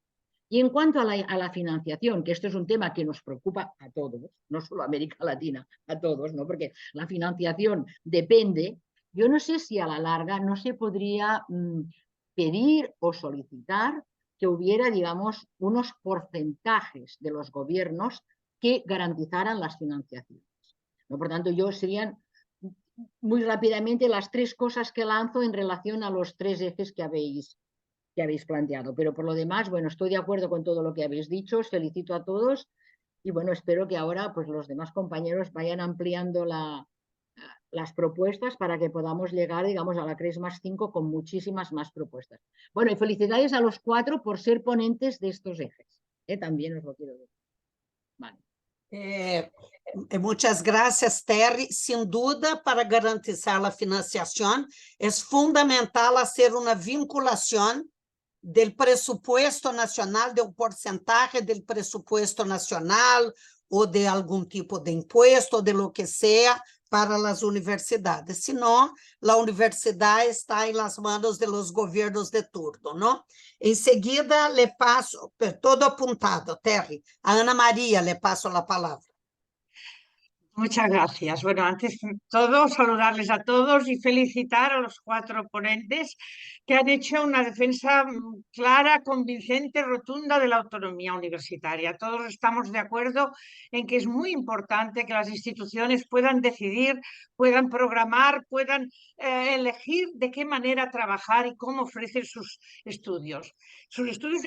Y en cuanto a la financiación, que esto es un tema que nos preocupa a todos, no solo a América Latina, a todos, ¿no? Porque la financiación depende, yo no sé si a la larga no se podría pedir o solicitar que hubiera, digamos, unos porcentajes de los gobiernos que garantizaran las financiaciones, ¿no? Por tanto, yo serían muy rápidamente las 3 cosas que lanzo en relación a los 3 ejes que habéis planteado. Pero por lo demás, bueno, estoy de acuerdo con todo lo que habéis dicho, os felicito a todos y bueno, espero que ahora pues los demás compañeros vayan ampliando las propuestas para que podamos llegar, digamos, a la CRES+5 con muchísimas más propuestas. Bueno, y felicidades a los 4 por ser ponentes de estos ejes. También os lo quiero decir. Vale. Muchas gracias, Terry. Sin duda, para garantizar la financiación, es fundamental hacer una vinculación del presupuesto nacional, de un porcentaje del presupuesto nacional o de algún tipo de impuesto, de lo que sea, para las universidades. Si no, la universidad está en las manos de los gobiernos de turno, ¿no? Enseguida le paso, todo apuntado, Terry, a Ana María le paso la palabra. Muchas gracias. Bueno, antes de todo, saludarles a todos y felicitar a los 4 ponentes que han hecho una defensa clara, convincente, rotunda de la autonomía universitaria. Todos estamos de acuerdo en que es muy importante que las instituciones puedan decidir, puedan programar, puedan elegir de qué manera trabajar y cómo ofrecer sus estudios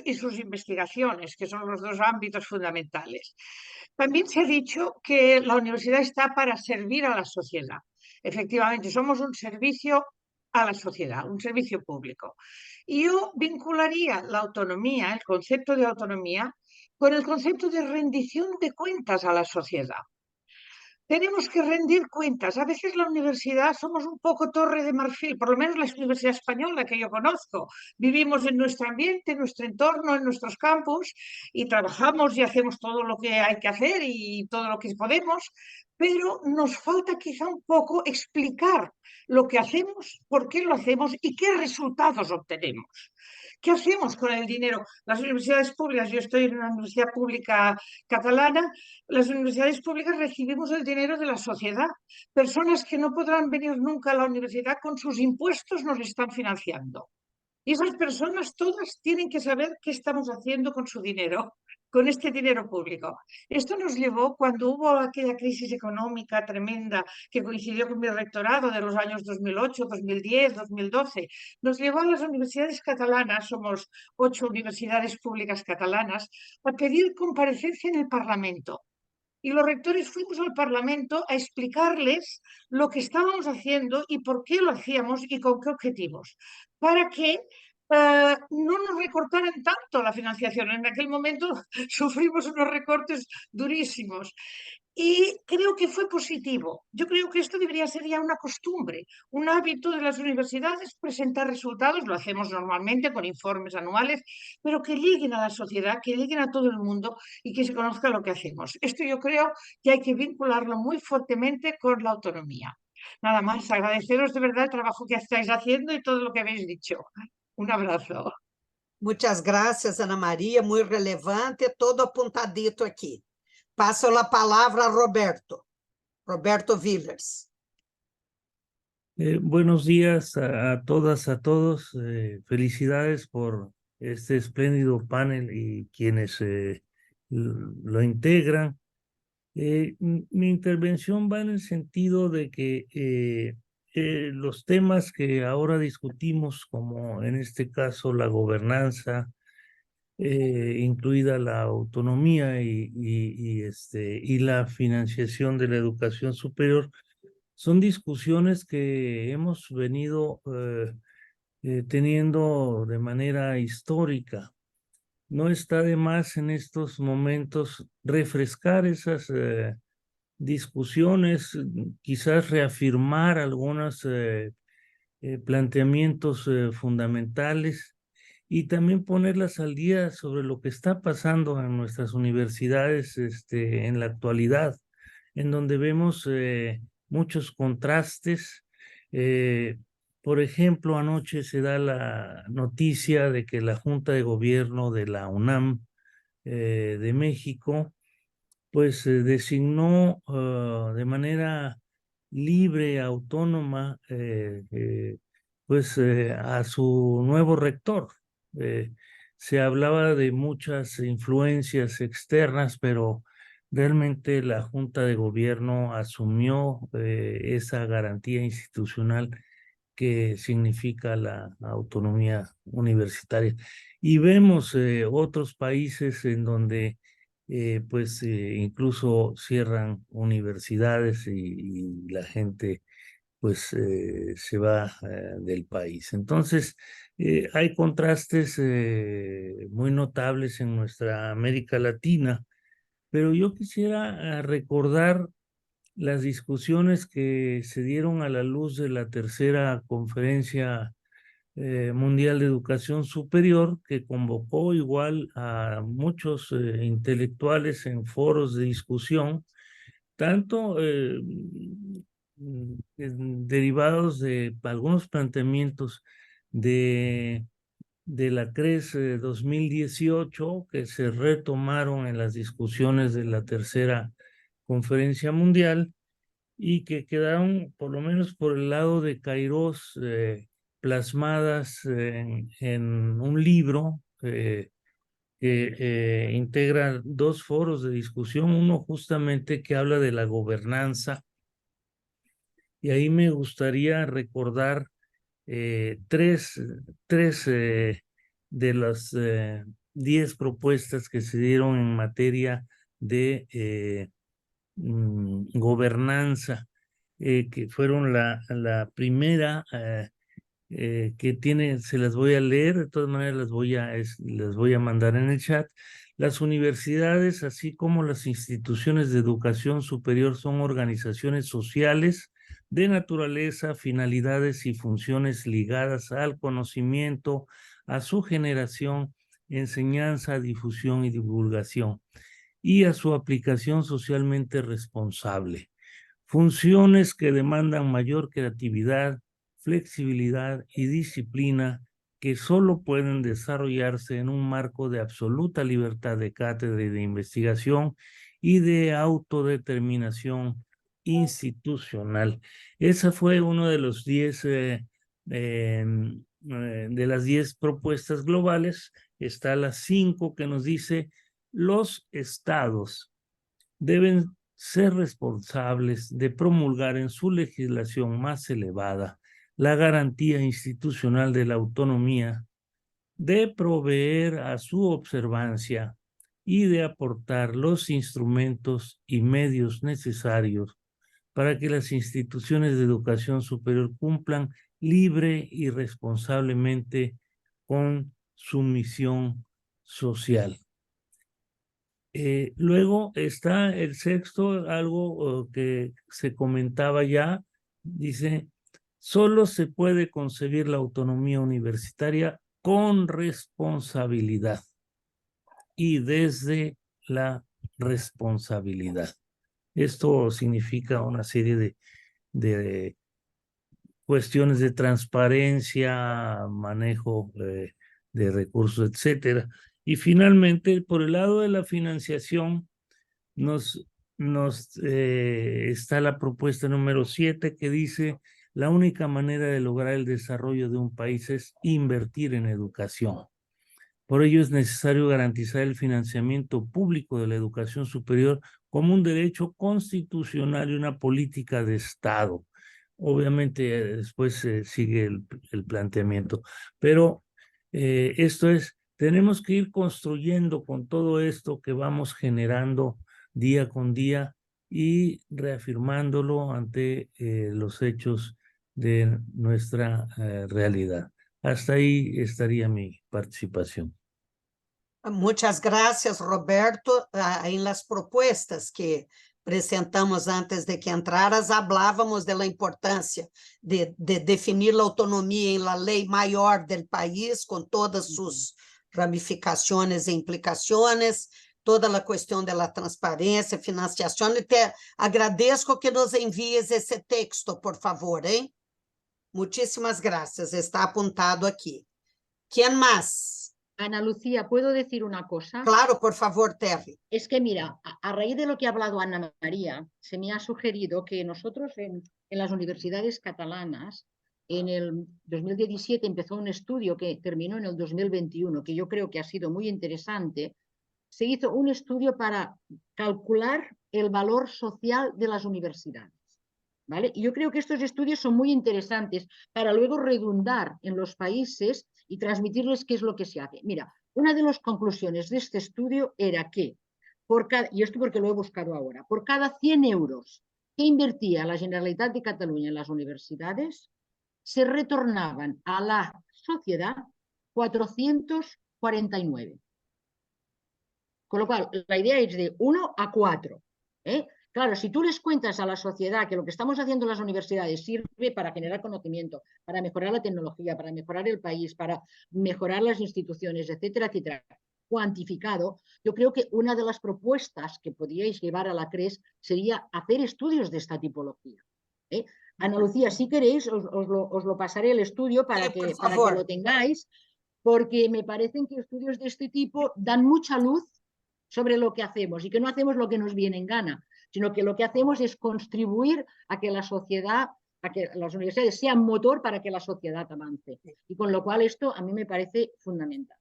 y sus investigaciones, que son los 2 ámbitos fundamentales. También se ha dicho que la universidad está para servir a la sociedad. Efectivamente, somos un servicio a la sociedad, un servicio público. Y yo vincularía la autonomía, el concepto de autonomía, con el concepto de rendición de cuentas a la sociedad. Tenemos que rendir cuentas. A veces la universidad somos un poco torre de marfil, por lo menos la universidad española que yo conozco. Vivimos en nuestro ambiente, en nuestro entorno, en nuestros campus y trabajamos y hacemos todo lo que hay que hacer y todo lo que podemos, pero nos falta quizá un poco explicar lo que hacemos, por qué lo hacemos y qué resultados obtenemos. ¿Qué hacemos con el dinero? Las universidades públicas, yo estoy en una universidad pública catalana, las universidades públicas recibimos el dinero de la sociedad. Personas que no podrán venir nunca a la universidad con sus impuestos nos están financiando. Y esas personas todas tienen que saber qué estamos haciendo con su dinero, con este dinero público. Esto nos llevó, cuando hubo aquella crisis económica tremenda que coincidió con mi rectorado de los años 2008, 2010, 2012, nos llevó a las universidades catalanas, somos 8 universidades públicas catalanas, a pedir comparecencia en el Parlamento. Y los rectores fuimos al Parlamento a explicarles lo que estábamos haciendo y por qué lo hacíamos y con qué objetivos, para que no nos recortaran tanto la financiación. En aquel momento sufrimos unos recortes durísimos. Y creo que fue positivo. Yo creo que esto debería ser ya una costumbre, un hábito de las universidades, presentar resultados, lo hacemos normalmente con informes anuales, pero que lleguen a la sociedad, que lleguen a todo el mundo y que se conozca lo que hacemos. Esto yo creo que hay que vincularlo muy fuertemente con la autonomía. Nada más, agradeceros de verdad el trabajo que estáis haciendo y todo lo que habéis dicho. Un abrazo. Muchas gracias, Ana María, muy relevante, todo apuntadito aquí. Paso la palabra a Roberto Villers. Buenos días a todas, a todos. Felicidades por este espléndido panel y quienes lo integran. Mi intervención va en el sentido de que los temas que ahora discutimos, como en este caso la gobernanza, incluida la autonomía y la financiación de la educación superior, son discusiones que hemos venido teniendo de manera histórica. No está de más en estos momentos refrescar esas discusiones, quizás reafirmar algunos planteamientos fundamentales y también ponerlas al día sobre lo que está pasando en nuestras universidades en la actualidad, en donde vemos muchos contrastes. Por ejemplo, anoche se da la noticia de que la Junta de Gobierno de la UNAM de México pues designó de manera libre, autónoma, a su nuevo rector. Se hablaba de muchas influencias externas, pero realmente la Junta de Gobierno asumió esa garantía institucional que significa la autonomía universitaria. Y vemos otros países en donde incluso cierran universidades y la gente se va del país. Entonces, hay contrastes muy notables en nuestra América Latina, pero yo quisiera recordar las discusiones que se dieron a la luz de la tercera conferencia mundial de educación superior, que convocó igual a muchos intelectuales en foros de discusión, tanto derivados de algunos planteamientos de la CRES 2018 que se retomaron en las discusiones de la tercera conferencia mundial y que quedaron, por lo menos por el lado de Cairós, plasmadas en un libro que integra dos foros de discusión, uno justamente que habla de la gobernanza, y ahí me gustaría recordar tres de las 10 propuestas que se dieron en materia de gobernanza, que fueron la primera que tiene, se las voy a leer, de todas maneras las voy a mandar en el chat. Las universidades, así como las instituciones de educación superior, son organizaciones sociales de naturaleza, finalidades y funciones ligadas al conocimiento, a su generación, enseñanza, difusión y divulgación, y a su aplicación socialmente responsable. Funciones que demandan mayor creatividad, flexibilidad y disciplina que solo pueden desarrollarse en un marco de absoluta libertad de cátedra y de investigación y de autodeterminación institucional. Esa fue uno de los 10 de las 10 propuestas globales. Está la 5 que nos dice: los estados deben ser responsables de promulgar en su legislación más elevada la garantía institucional de la autonomía, de proveer a su observancia y de aportar los instrumentos y medios necesarios para que las instituciones de educación superior cumplan libre y responsablemente con su misión social. Luego está el sexto, algo que se comentaba ya, dice: solo se puede concebir la autonomía universitaria con responsabilidad y desde la responsabilidad. Esto significa una serie de cuestiones de transparencia, manejo de recursos, etcétera. Y finalmente, por el lado de la financiación, está la propuesta número 7 que dice: la única manera de lograr el desarrollo de un país es invertir en educación. Por ello es necesario garantizar el financiamiento público de la educación superior como un derecho constitucional y una política de Estado. Obviamente después sigue el planteamiento, pero esto es, tenemos que ir construyendo con todo esto que vamos generando día con día y reafirmándolo ante los hechos de nuestra realidad. Hasta ahí estaría mi participación. Muchas gracias, Roberto. En las propuestas que presentamos antes de que entraras, hablávamos de la importancia de definir la autonomía en la ley mayor del país, con todas sus ramificaciones e implicaciones, toda la cuestión de la transparencia, financiación. Y te agradezco que nos envíes ese texto, por favor, ¿eh? Muchísimas gracias, está apuntado aquí. ¿Quién más? Ana Lucía, ¿puedo decir una cosa? Claro, por favor, Terry. Es que mira, a raíz de lo que ha hablado Ana María, se me ha sugerido que nosotros en las universidades catalanas, en el 2017 empezó un estudio que terminó en el 2021, que yo creo que ha sido muy interesante. Se hizo un estudio para calcular el valor social de las universidades, ¿vale? Y yo creo que estos estudios son muy interesantes para luego redundar en los países y transmitirles qué es lo que se hace. Mira, una de las conclusiones de este estudio era que, y esto porque lo he buscado ahora, por cada 100 euros que invertía la Generalitat de Cataluña en las universidades, se retornaban a la sociedad 449. Con lo cual, la idea es de 1 a 4. Claro, si tú les cuentas a la sociedad que lo que estamos haciendo en las universidades sirve para generar conocimiento, para mejorar la tecnología, para mejorar el país, para mejorar las instituciones, etcétera, etcétera, cuantificado, yo creo que una de las propuestas que podríais llevar a la CRES sería hacer estudios de esta tipología. Ana Lucía, si queréis, os lo pasaré el estudio para que lo tengáis, porque me parecen que estudios de este tipo dan mucha luz sobre lo que hacemos y que no hacemos lo que nos viene en gana, sino que lo que hacemos es contribuir a que la sociedad, a que las universidades sean motor para que la sociedad avance. Y con lo cual esto a mí me parece fundamental.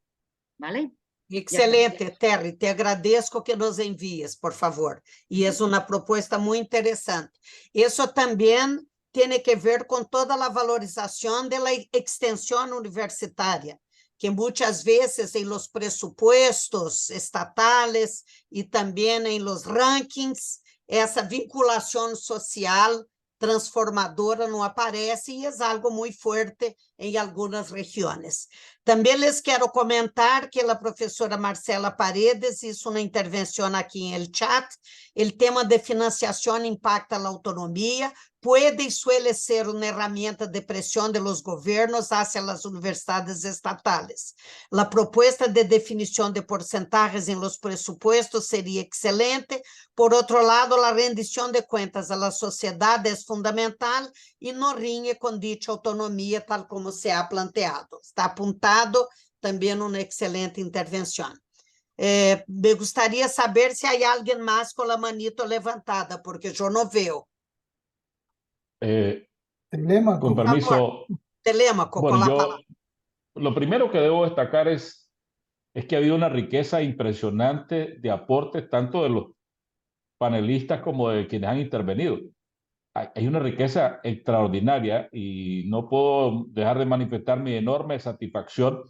¿Vale? Excelente, Terry. Te agradezco que nos envíes, por favor. Y es una propuesta muy interesante. Eso también tiene que ver con toda la valorización de la extensión universitaria, que muchas veces en los presupuestos estatales y también en los rankings, essa vinculação social transformadora não aparece e é algo muito forte em algumas regiões. Também les quero comentar que a professora Marcela Paredes hizo uma intervenção aqui em el chat. O tema de financiação impacta a autonomia, puede y suele ser una herramienta de presión de los gobiernos hacia las universidades estatales. La propuesta de definición de porcentajes en los presupuestos sería excelente. Por otro lado, la rendición de cuentas a la sociedad es fundamental y no riñe con dicha autonomía tal como se ha planteado. Está apuntado también una excelente intervención. Me gustaría saber si hay alguien más con la manito levantada, porque yo no veo. Con permiso. Telemaco, bueno, con la yo palabra. lo primero que debo destacar es que ha habido una riqueza impresionante de aportes tanto de los panelistas como de quienes han intervenido. Hay una riqueza extraordinaria y no puedo dejar de manifestar mi enorme satisfacción,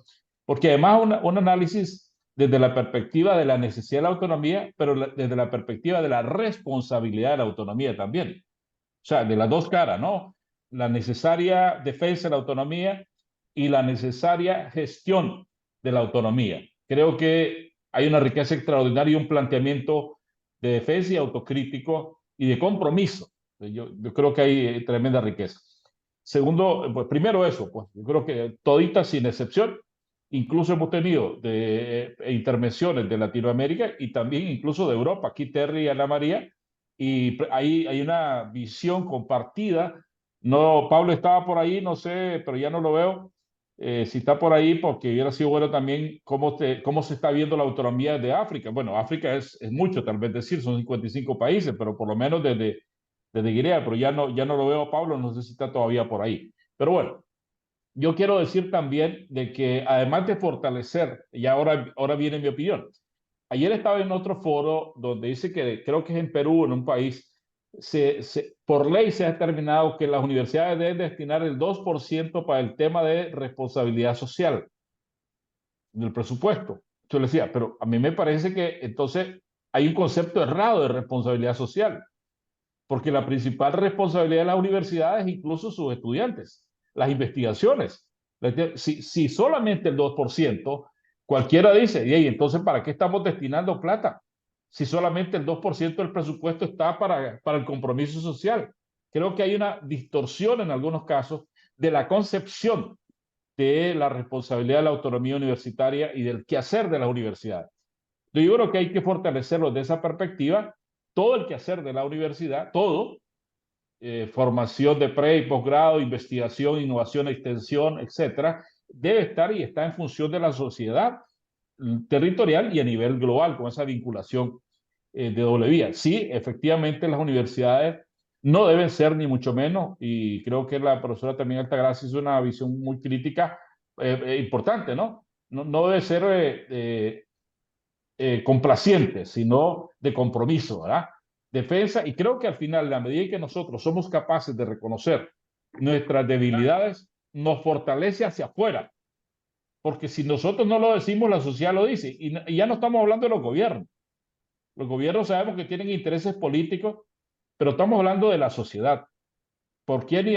porque además un análisis desde la perspectiva de la necesidad de la autonomía, pero desde la perspectiva de la responsabilidad de la autonomía también. O sea, de las dos caras, ¿no? La necesaria defensa de la autonomía y la necesaria gestión de la autonomía. Creo que hay una riqueza extraordinaria y un planteamiento de defensa y autocrítico y de compromiso. Yo creo que hay tremenda riqueza. Segundo, pues primero eso, pues yo creo que toditas sin excepción, incluso hemos tenido intervenciones de Latinoamérica y también incluso de Europa. Aquí Terry y Ana María, y hay una visión compartida. No, Pablo estaba por ahí, no sé, pero ya no lo veo. Si está por ahí, porque hubiera sido bueno también cómo se está viendo la autonomía de África. Bueno, África es mucho, tal vez decir, son 55 países, pero por lo menos desde Guinea, pero ya no lo veo, Pablo, no sé si está todavía por ahí. Pero bueno, yo quiero decir también de que además de fortalecer, y ahora viene mi opinión. Ayer estaba en otro foro donde dice que creo que es en Perú, en un país, por ley se ha determinado que las universidades deben destinar el 2% para el tema de responsabilidad social del presupuesto. Yo le decía, pero a mí me parece que entonces hay un concepto errado de responsabilidad social. porque la principal responsabilidad de las universidades es incluso sus estudiantes, las investigaciones. Si solamente el 2%, cualquiera dice, y entonces ¿para qué estamos destinando plata? Si solamente el 2% del presupuesto está para el compromiso social. Creo que hay una distorsión en algunos casos de la concepción de la responsabilidad de la autonomía universitaria y del quehacer de las universidades. Yo creo que hay que fortalecerlo desde esa perspectiva, todo el quehacer de la universidad, todo, formación de pre y posgrado, investigación, innovación, extensión, etcétera, debe estar y está en función de la sociedad territorial y a nivel global, con esa vinculación de doble vía. Sí, efectivamente las universidades no deben ser ni mucho menos, y creo que la profesora también Altagracia hizo una visión muy crítica importante, ¿no? No debe ser complaciente, sino de compromiso, ¿verdad? Defensa, y creo que al final, en la medida en que nosotros somos capaces de reconocer nuestras debilidades, nos fortalece hacia afuera. Porque si nosotros no lo decimos, la sociedad lo dice. Y ya no estamos hablando de los gobiernos. Los gobiernos sabemos que tienen intereses políticos, pero estamos hablando de la sociedad. ¿Por quién?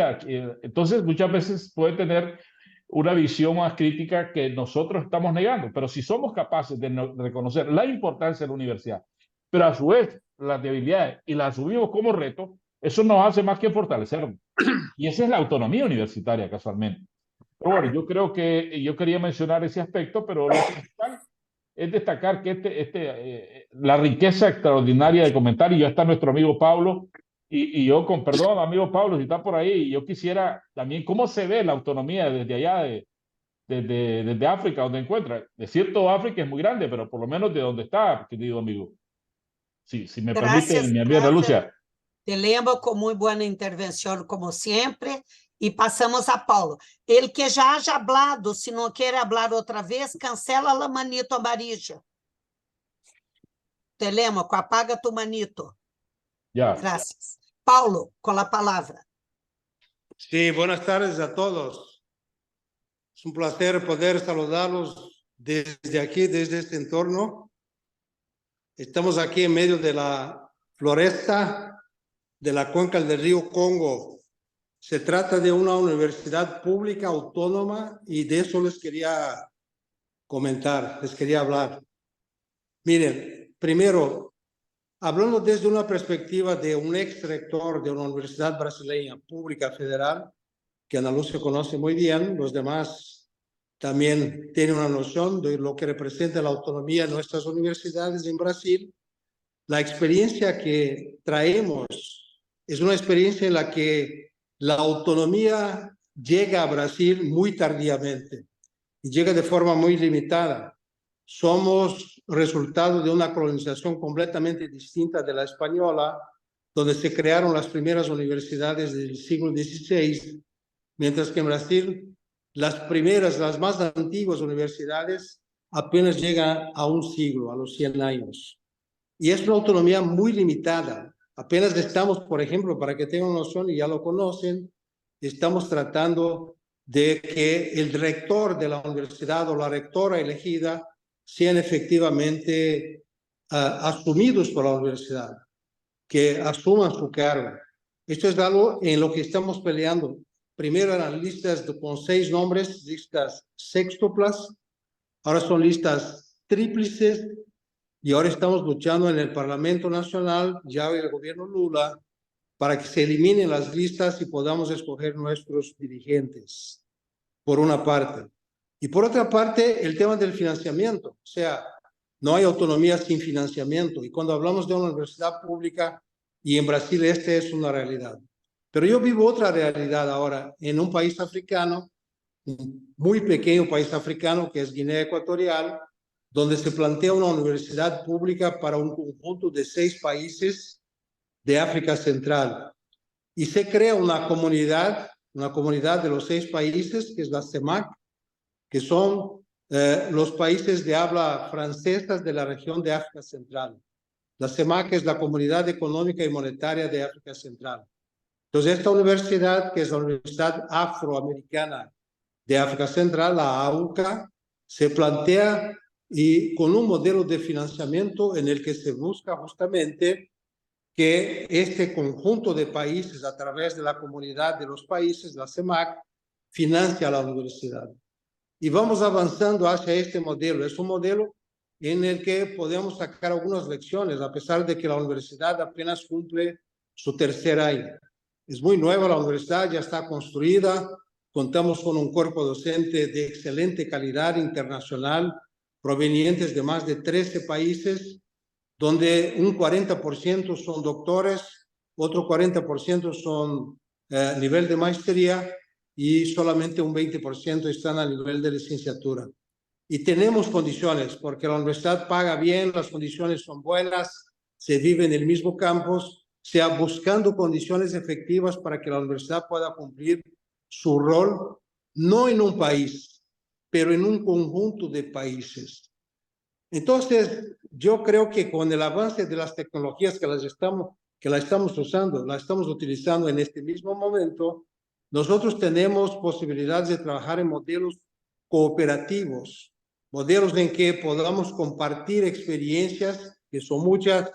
Entonces, muchas veces puede tener una visión más crítica que nosotros estamos negando. Pero si somos capaces de reconocer la importancia de la universidad, pero a su vez las debilidades y las asumimos como reto, eso nos hace más que fortalecernos. Y esa es la autonomía universitaria, casualmente. Pero bueno, yo creo que yo quería mencionar ese aspecto, pero lo principal es destacar que la riqueza extraordinaria de comentarios, ya está nuestro amigo Pablo, y yo con perdón, amigo Pablo, si está por ahí, yo quisiera también cómo se ve la autonomía desde allá, desde África, donde encuentra. Es cierto, África es muy grande, pero por lo menos de donde está, querido amigo. Sí, si me permite, mi amiga Ana Lucia. Telema, com muito boa intervenção, como sempre, e passamos a Paulo. Ele que já haja hablado, se não quer falar outra vez, cancela a manito amarilla. Telemaco, apaga tu manito. Ya. Gracias. Paulo, con la palabra. Sí, buenas tardes a todos. Es un placer poder saludarlos desde aquí, desde este entorno. Estamos aquí en medio de la floresta de la cuenca del río Congo. Se trata de una universidad pública autónoma y de eso les quería comentar, les quería hablar. Miren, primero, hablando desde una perspectiva de un ex rector de una universidad brasileña pública federal, que Ana Lucia conoce muy bien, los demás también tienen una noción de lo que representa la autonomía de nuestras universidades en Brasil. La experiencia que traemos es una experiencia en la que la autonomía llega a Brasil muy tardíamente y llega de forma muy limitada. Somos resultado de una colonización completamente distinta de la española, donde se crearon las primeras universidades del siglo XVI, mientras que en Brasil las más antiguas universidades apenas llegan a un siglo, a los 100 años. Y es una autonomía muy limitada. Apenas estamos, por ejemplo, para que tengan noción y ya lo conocen, estamos tratando de que el rector de la universidad o la rectora elegida sean efectivamente asumidos por la universidad, que asuman su cargo. Esto es algo en lo que estamos peleando. Primero eran listas con 6 nombres, listas sextuplas, ahora son listas tríplices, y ahora estamos luchando en el Parlamento Nacional, ya el gobierno Lula, para que se eliminen las listas y podamos escoger nuestros dirigentes, por una parte. Y por otra parte, el tema del financiamiento. O sea, no hay autonomía sin financiamiento. Y cuando hablamos de una universidad pública, y en Brasil esta es una realidad. Pero yo vivo otra realidad ahora en un país africano, un muy pequeño país africano que es Guinea Ecuatorial, donde se plantea una universidad pública para un conjunto de 6 países de África Central. Y se crea una comunidad de los 6 países, que es la CEMAC, que son los países de habla francesa de la región de África Central. La CEMAC es la Comunidad Económica y Monetaria de África Central. Entonces, esta universidad, que es la Universidad Afroamericana de África Central, la AUCA, se plantea y con un modelo de financiamiento en el que se busca justamente que este conjunto de países, a través de la Comunidad de los Países, la CEMAC, financia la universidad. Y vamos avanzando hacia este modelo. Es un modelo en el que podemos sacar algunas lecciones, a pesar de que la universidad apenas cumple su tercer año. Es muy nueva la universidad, ya está construida, contamos con un cuerpo docente de excelente calidad internacional, provenientes de más de 13 países, donde un 40% son doctores, otro 40% son nivel de maestría y solamente un 20% están a nivel de licenciatura. Y tenemos condiciones, porque la universidad paga bien, las condiciones son buenas, se vive en el mismo campus, sea buscando condiciones efectivas para que la universidad pueda cumplir su rol, no en un país, pero en un conjunto de países. Entonces, yo creo que con el avance de las tecnologías que la estamos usando, la estamos utilizando en este mismo momento, nosotros tenemos posibilidades de trabajar en modelos cooperativos, modelos en que podamos compartir experiencias, que son muchas,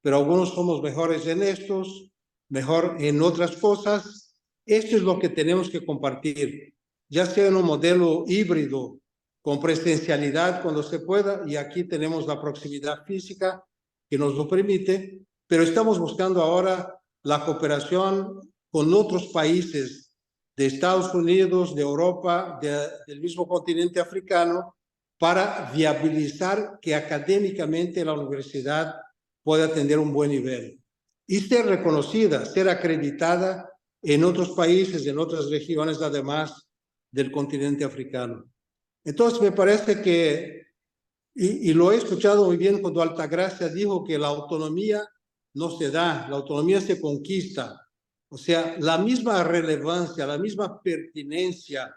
pero algunos somos mejores en estos, mejor en otras cosas. Esto es lo que tenemos que compartir, ya sea en un modelo híbrido, con presencialidad cuando se pueda, y aquí tenemos la proximidad física que nos lo permite, pero estamos buscando ahora la cooperación con otros países de Estados Unidos, de Europa, del mismo continente africano, para viabilizar que académicamente la universidad pueda tener un buen nivel y ser reconocida, ser acreditada en otros países, en otras regiones, además del continente africano. Entonces me parece que, y lo he escuchado muy bien cuando Altagracia dijo que la autonomía no se da, la autonomía se conquista. O sea, la misma relevancia, la misma pertinencia,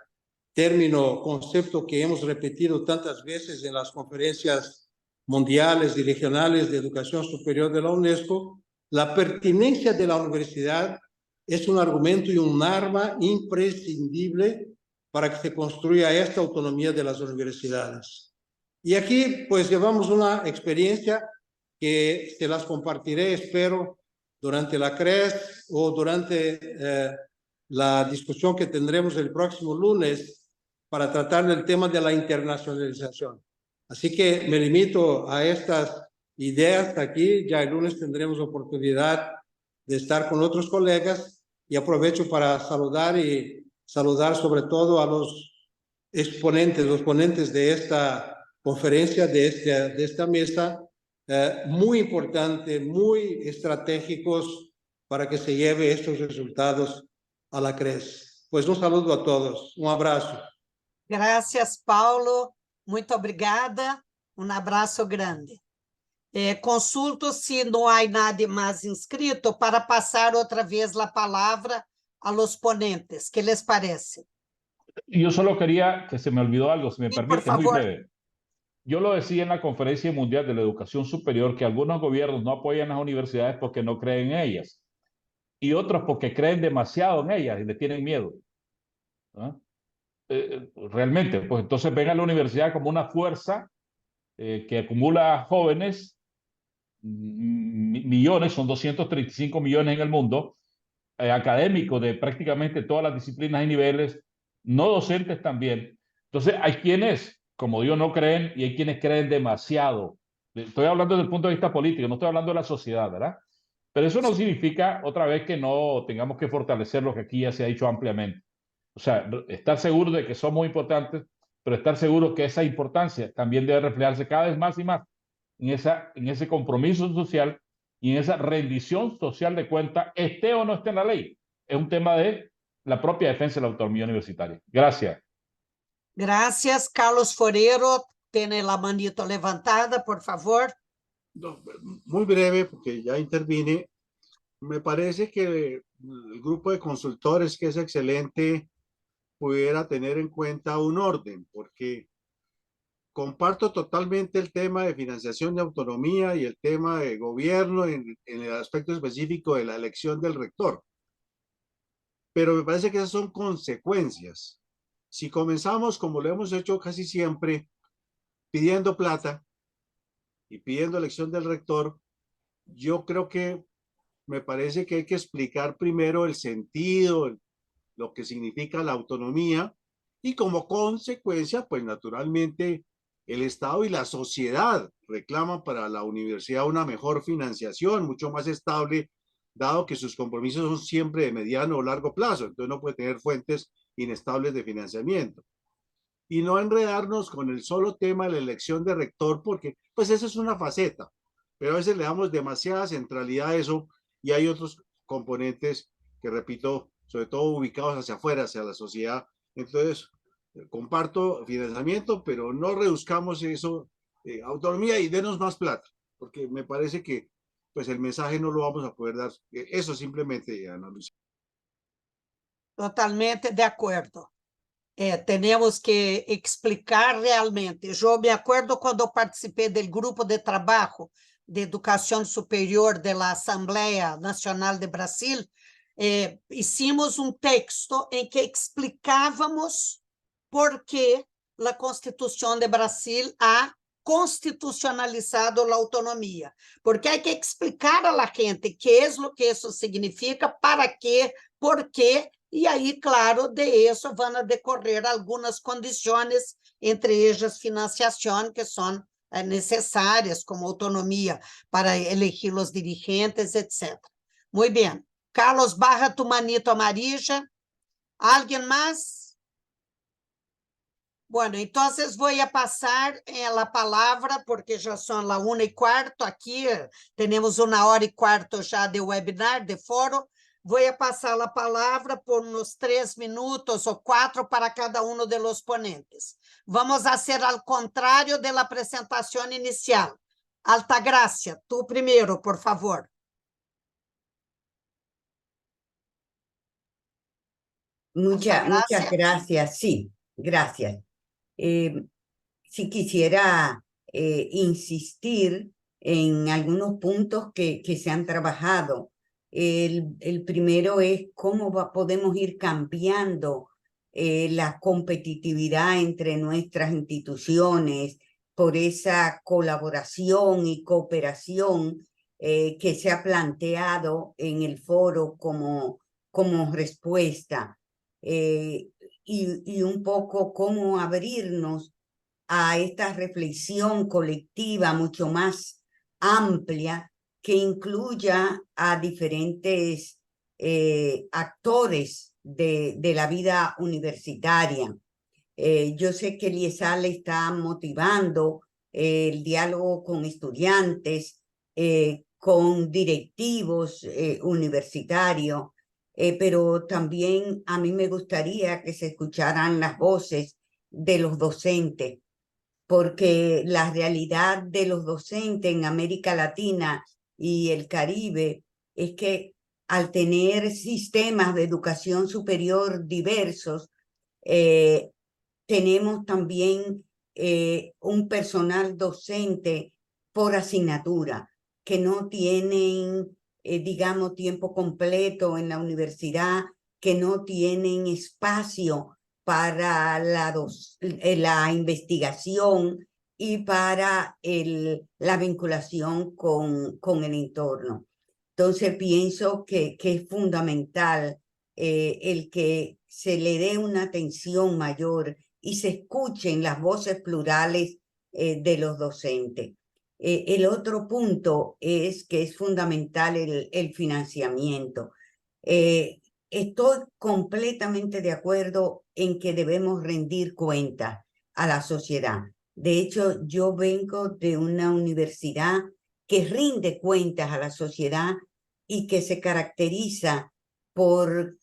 término, concepto que hemos repetido tantas veces en las conferencias mundiales y regionales de educación superior de la UNESCO, la pertinencia de la universidad es un argumento y un arma imprescindible para que se construya esta autonomía de las universidades. Y aquí pues llevamos una experiencia que se las compartiré, espero, durante la CRES o durante la discusión que tendremos el próximo lunes para tratar del tema de la internacionalización. Así que me limito a estas ideas aquí, ya el lunes tendremos oportunidad de estar con otros colegas y aprovecho para saludar sobre todo a los exponentes, los ponentes de esta conferencia, de esta mesa, muy importante, muy estratégicos para que se lleve estos resultados a la CRES. Pues un saludo a todos, un abrazo. Gracias, Paulo. Muito obrigada. Abraço grande. Consulto se não há nada mais inscrito para passar outra vez a palavra a los ponentes. ¿Qué les parece? Yo solo quería, que se me olvidó algo, si me Sí, permite, por muy favor. breve. Yo lo decía en la Conferencia Mundial de la Educación Superior que algunos gobiernos no apoyan las universidades porque no creen en ellas y otros porque creen demasiado en ellas y le tienen miedo. ¿Ah? Realmente, pues entonces ven a la universidad como una fuerza que acumula jóvenes, millones, son 235 millones en el mundo, académicos de prácticamente todas las disciplinas y niveles, no docentes también. Entonces hay quienes, como Dios, no creen y hay quienes creen demasiado. Estoy hablando desde el punto de vista político, no estoy hablando de la sociedad, ¿verdad? Pero eso no significa, otra vez, que no tengamos que fortalecer lo que aquí ya se ha dicho ampliamente. O sea, estar seguro de que somos importantes, pero estar seguro que esa importancia también debe reflejarse cada vez más y más en ese compromiso social y en esa rendición social de cuenta, esté o no esté en la ley. Es un tema de la propia defensa de la autonomía universitaria. Gracias. Gracias. Carlos Forero, tiene la manito levantada, por favor. No, muy breve, porque ya intervine. Me parece que el grupo de consultores, que es excelente, pudiera tener en cuenta un orden, porque comparto totalmente el tema de financiación de autonomía y el tema de gobierno en el aspecto específico de la elección del rector. Pero me parece que esas son consecuencias. Si comenzamos, como lo hemos hecho casi siempre, pidiendo plata y pidiendo elección del rector, yo creo que me parece que hay que explicar primero el sentido, lo que significa la autonomía y como consecuencia, pues naturalmente el Estado y la sociedad reclaman para la universidad una mejor financiación, mucho más estable, dado que sus compromisos son siempre de mediano o largo plazo, entonces no puede tener fuentes inestables de financiamiento. Y no enredarnos con el solo tema de la elección de rector, porque pues esa es una faceta, pero a veces le damos demasiada centralidad a eso y hay otros componentes que, repito, sobre todo ubicados hacia afuera, hacia la sociedad. Entonces, comparto financiamiento, pero no reduzcamos eso, autonomía y denos más plata, porque me parece que pues el mensaje no lo vamos a poder dar. Eso simplemente, Ana Lucía. Totalmente de acordo. Temos que explicar realmente. Eu me acordo quando eu participei do grupo de trabalho de educação superior da Assembleia Nacional de Brasil, hicimos um texto em que explicávamos por que a Constituição de Brasil ha constitucionalizado a autonomia. Porque hay que explicar a la gente qué es lo que eso significa, para qué, por qué. E aí, claro, de isso vão a decorrer algumas condições, entre elas financiação, que são necessárias, como autonomia para elegir os dirigentes, etc. Muito bem. Carlos, barra tu manito amarilla. Alguém mais? Bueno, entonces voy a pasar la palabra, porque ya son las 1:15, aquí tenemos 1h15 ya de webinar, de foro. Voy a pasar la palabra por unos 3 minutos o 4 para cada uno de los ponentes. Vamos a hacer al contrario de la presentación inicial. Altagracia, tú primero, por favor. Muchas gracias. Sí, gracias. Sí quisiera insistir en algunos puntos que se han trabajado. El primero es cómo podemos ir cambiando la competitividad entre nuestras instituciones por esa colaboración y cooperación que se ha planteado en el foro como respuesta. Y un poco cómo abrirnos a esta reflexión colectiva mucho más amplia que incluya a diferentes actores de la vida universitaria. Yo sé que Liesal está motivando el diálogo con estudiantes, con directivos universitarios, pero también a mí me gustaría que se escucharan las voces de los docentes, porque la realidad de los docentes en América Latina y el Caribe es que al tener sistemas de educación superior diversos, tenemos también un personal docente por asignatura que no tienen digamos, tiempo completo en la universidad, que no tienen espacio para la investigación y para la vinculación con el entorno. Entonces pienso que es fundamental el que se le dé una atención mayor y se escuchen las voces plurales de los docentes. El otro punto es que es fundamental el financiamiento. Estoy completamente de acuerdo en que debemos rendir cuentas a la sociedad. De hecho, yo vengo de una universidad que rinde cuentas a la sociedad y que se caracteriza por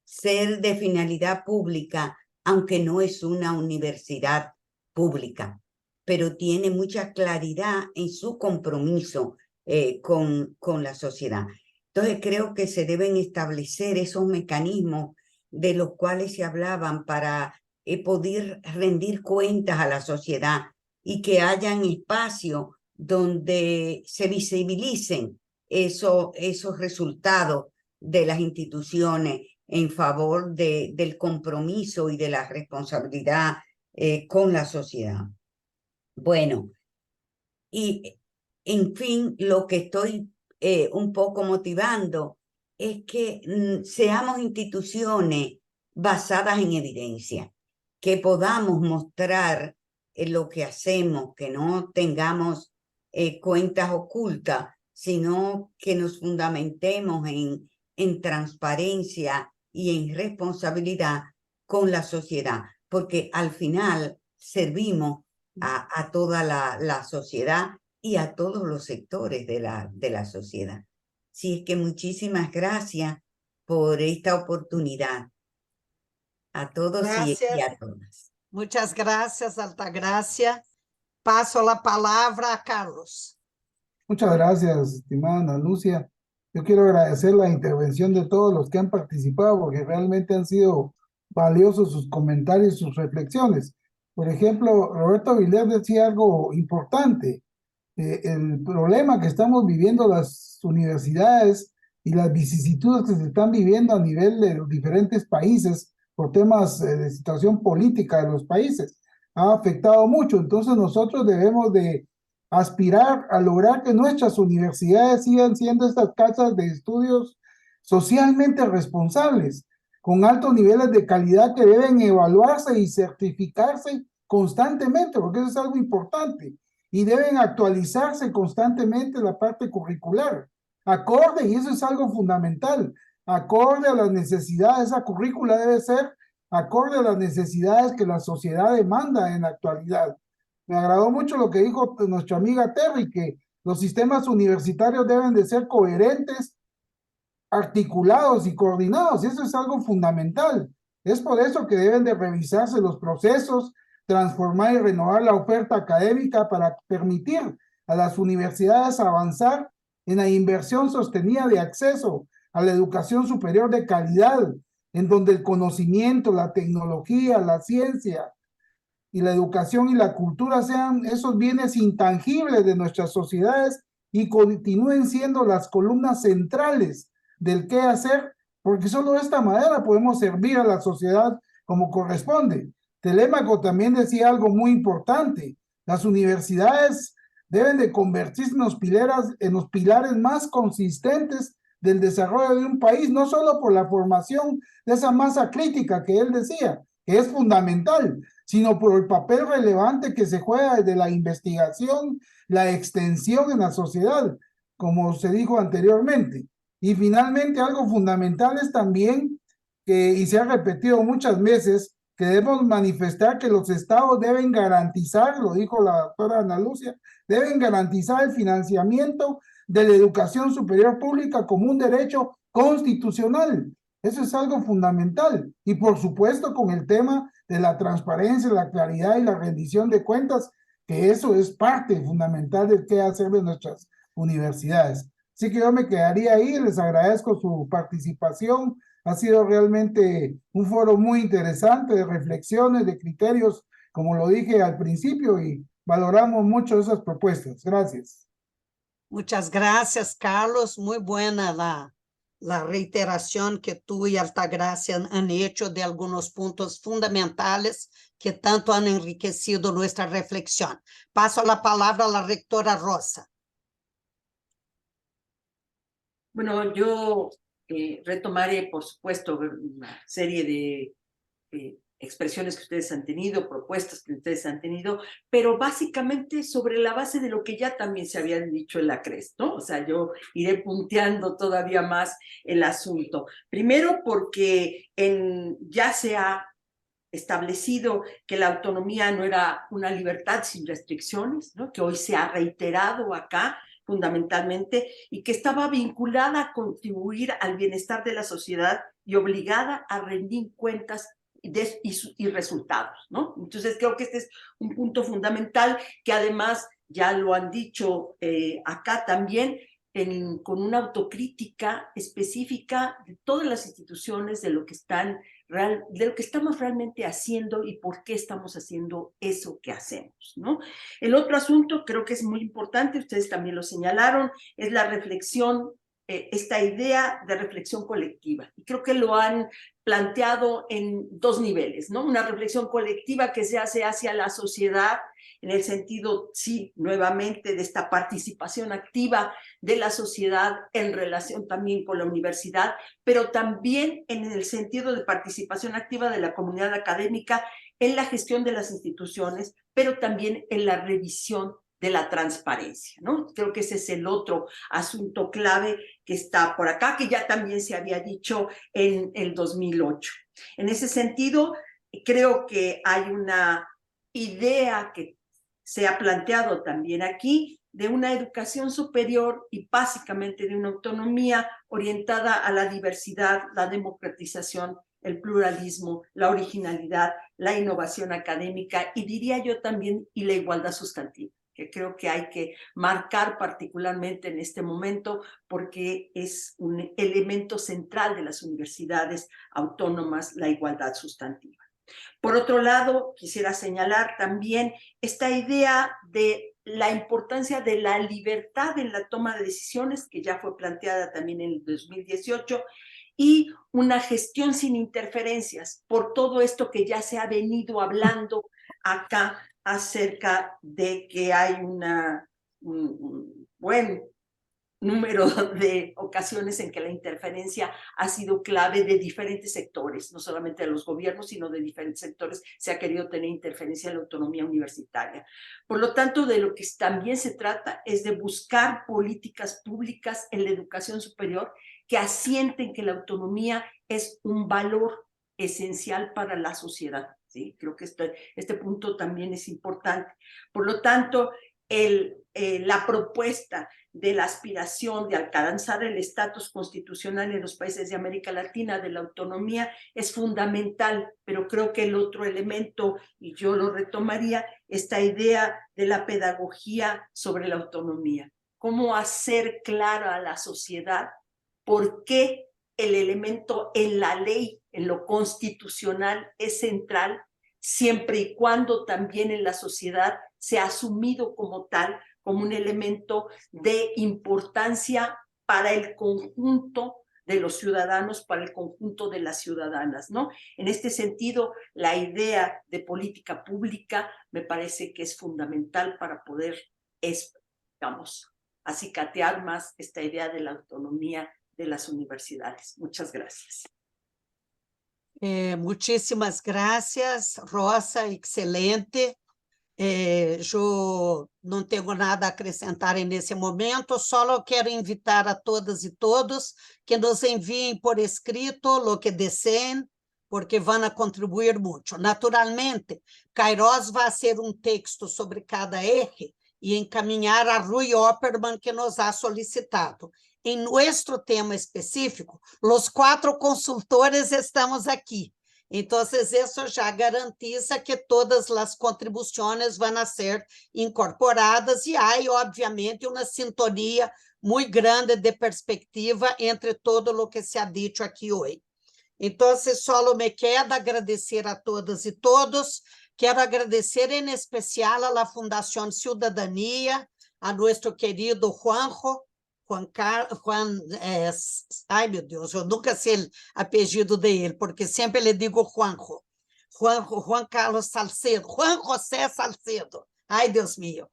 ser de finalidad pública, aunque no es una universidad pública, pero tiene mucha claridad en su compromiso con la sociedad. Entonces creo que se deben establecer esos mecanismos de los cuales se hablaban para poder rendir cuentas a la sociedad y que hayan espacios donde se visibilicen esos resultados de las instituciones en favor del compromiso y de la responsabilidad con la sociedad. Bueno, y en fin, lo que estoy un poco motivando, es que seamos instituciones basadas en evidencia, que podamos mostrar lo que hacemos, que no tengamos cuentas ocultas, sino que nos fundamentemos en transparencia y en responsabilidad con la sociedad, porque al final servimos a toda la sociedad y a todos los sectores de la sociedad. Así es que muchísimas gracias por esta oportunidad. A todos y a todas. Muchas gracias, Altagracia. Paso la palabra a Carlos. Muchas gracias, estimada Ana Lucia. Yo quiero agradecer la intervención de todos los que han participado porque realmente han sido valiosos sus comentarios, sus reflexiones. Por ejemplo, Roberto Avilés decía algo importante. El problema que estamos viviendo las universidades y las vicisitudes que se están viviendo a nivel de los diferentes países por temas de situación política de los países ha afectado mucho. Entonces nosotros debemos de aspirar a lograr que nuestras universidades sigan siendo estas casas de estudios socialmente responsables, con altos niveles de calidad que deben evaluarse y certificarse constantemente, porque eso es algo importante, y deben actualizarse constantemente la parte curricular, acorde, y eso es algo fundamental, acorde a las necesidades. Esa currícula debe ser acorde a las necesidades que la sociedad demanda en la actualidad. Me agradó mucho lo que dijo nuestra amiga Terry, que los sistemas universitarios deben de ser coherentes, articulados y coordinados, y eso es algo fundamental. Es por eso que deben de revisarse los procesos, transformar y renovar la oferta académica para permitir a las universidades avanzar en la inversión sostenida de acceso a la educación superior de calidad, en donde el conocimiento, la tecnología, la ciencia y la educación y la cultura sean esos bienes intangibles de nuestras sociedades y continúen siendo las columnas centrales del qué hacer, porque solo de esta manera podemos servir a la sociedad como corresponde. Telémaco también decía algo muy importante: las universidades deben de convertirse en los pilares más consistentes del desarrollo de un país, no solo por la formación de esa masa crítica que él decía, que es fundamental, sino por el papel relevante que se juega desde la investigación, la extensión en la sociedad, como se dijo anteriormente. Y finalmente, algo fundamental es también que, y se ha repetido muchas veces, que debemos manifestar que los estados deben garantizar, lo dijo la doctora Ana Lucia, deben garantizar el financiamiento de la educación superior pública como un derecho constitucional. Eso es algo fundamental. Y por supuesto con el tema de la transparencia, la claridad y la rendición de cuentas, que eso es parte fundamental del qué hacer de nuestras universidades. Así que yo me quedaría ahí, les agradezco su participación. Ha sido realmente un foro muy interesante de reflexiones, de criterios, como lo dije al principio, y valoramos mucho esas propuestas. Gracias. Muchas gracias, Carlos. Muy buena la reiteración que tú y Altagracia han hecho de algunos puntos fundamentales que tanto han enriquecido nuestra reflexión. Paso la palabra a la rectora Rosa. Bueno, yo retomaré, por supuesto, una serie de expresiones que ustedes han tenido, propuestas que ustedes han tenido, pero básicamente sobre la base de lo que ya también se habían dicho en la CRES, ¿no? O sea, yo iré punteando todavía más el asunto. Primero porque ya se ha establecido que la autonomía no era una libertad sin restricciones, ¿no? Que hoy se ha reiterado acá fundamentalmente, y que estaba vinculada a contribuir al bienestar de la sociedad y obligada a rendir cuentas y resultados, ¿no? Entonces creo que este es un punto fundamental que además ya lo han dicho acá también, con una autocrítica específica de todas las instituciones de lo que estamos realmente haciendo y por qué estamos haciendo eso que hacemos, ¿no? El otro asunto creo que es muy importante, ustedes también lo señalaron, es la reflexión, esta idea de reflexión colectiva. Y creo que lo han planteado en dos niveles, ¿no? Una reflexión colectiva que se hace hacia la sociedad, en el sentido, sí, nuevamente, de esta participación activa de la sociedad en relación también con la universidad, pero también en el sentido de participación activa de la comunidad académica en la gestión de las instituciones, pero también en la revisión de la transparencia, ¿no? Creo que ese es el otro asunto clave que está por acá, que ya también se había dicho en el 2008. En ese sentido, creo que hay una idea que se ha planteado también aquí de una educación superior y básicamente de una autonomía orientada a la diversidad, la democratización, el pluralismo, la originalidad, la innovación académica y diría yo también y la igualdad sustantiva, que creo que hay que marcar particularmente en este momento porque es un elemento central de las universidades autónomas, la igualdad sustantiva. Por otro lado, quisiera señalar también esta idea de la importancia de la libertad en la toma de decisiones, que ya fue planteada también en el 2018, y una gestión sin interferencias por todo esto que ya se ha venido hablando acá acerca de que hay un buen número de ocasiones en que la interferencia ha sido clave de diferentes sectores, no solamente de los gobiernos, sino de diferentes sectores, se ha querido tener interferencia en la autonomía universitaria. Por lo tanto, de lo que también se trata es de buscar políticas públicas en la educación superior que asienten que la autonomía es un valor esencial para la sociedad, ¿sí? Creo que este punto también es importante. Por lo tanto, la propuesta de la aspiración de alcanzar el estatus constitucional en los países de América Latina de la autonomía es fundamental, pero creo que el otro elemento, y yo lo retomaría, esta idea de la pedagogía sobre la autonomía. Cómo hacer claro a la sociedad por qué el elemento en la ley, en lo constitucional, es central, siempre y cuando también en la sociedad se ha asumido como tal, como un elemento de importancia para el conjunto de los ciudadanos, para el conjunto de las ciudadanas, ¿no? En este sentido, la idea de política pública me parece que es fundamental para poder, digamos, acicatear más esta idea de la autonomía de las universidades. Muchas gracias. Muchísimas gracias, Rosa, excelente. Eu não tenho nada a acrescentar nesse momento, só quero invitar a todas e todos que nos enviem por escrito o que deseen, porque vão contribuir muito. Naturalmente, Queiroz vai ser um texto sobre cada eje e encaminhar a Rui Opperman, que nos ha solicitado. Em nosso tema específico, os 4 consultores estamos aqui. Então, isso já garantiza que todas as contribuições vão ser incorporadas e há, obviamente, uma sintonia muito grande de perspectiva entre todo o que se ha dito aqui hoje. Então, só me queda agradecer a todas e todos. Quero agradecer em especial à Fundação Cidadania, a nosso querido Juanjo, ai meu Deus, eu nunca sei o apelido dele, porque sempre lhe digo Juanjo, Juan Carlos Salcedo, Juan José Salcedo, ai Deus mío.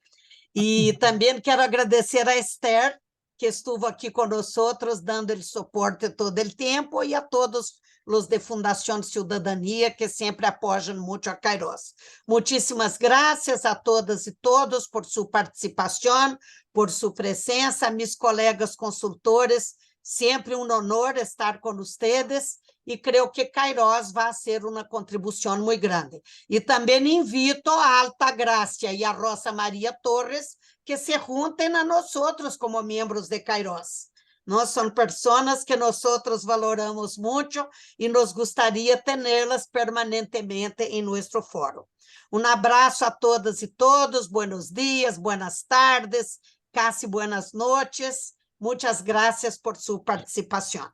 E também quero agradecer a Esther, que estuvo aqui conosco, dando o suporte todo o tempo, e a todos os de Fundação Cidadania, que sempre apoiam muito a Queiroz. Muitíssimas graças a todas e todos por sua participação, por sua presença, meus colegas consultores, sempre um honor estar com vocês, e creio que Queiroz vai ser uma contribuição muito grande. E também invito a Alta Gracia e a Rosa Maria Torres que se juntem a nós como membros de Queiroz. Nós são pessoas que nós valoramos muito e nos gostaria tê-las permanentemente em nosso fórum. Um abraço a todas e todos, buenos dias, buenas tardes, casi buenas noches. Muchas gracias por su participación.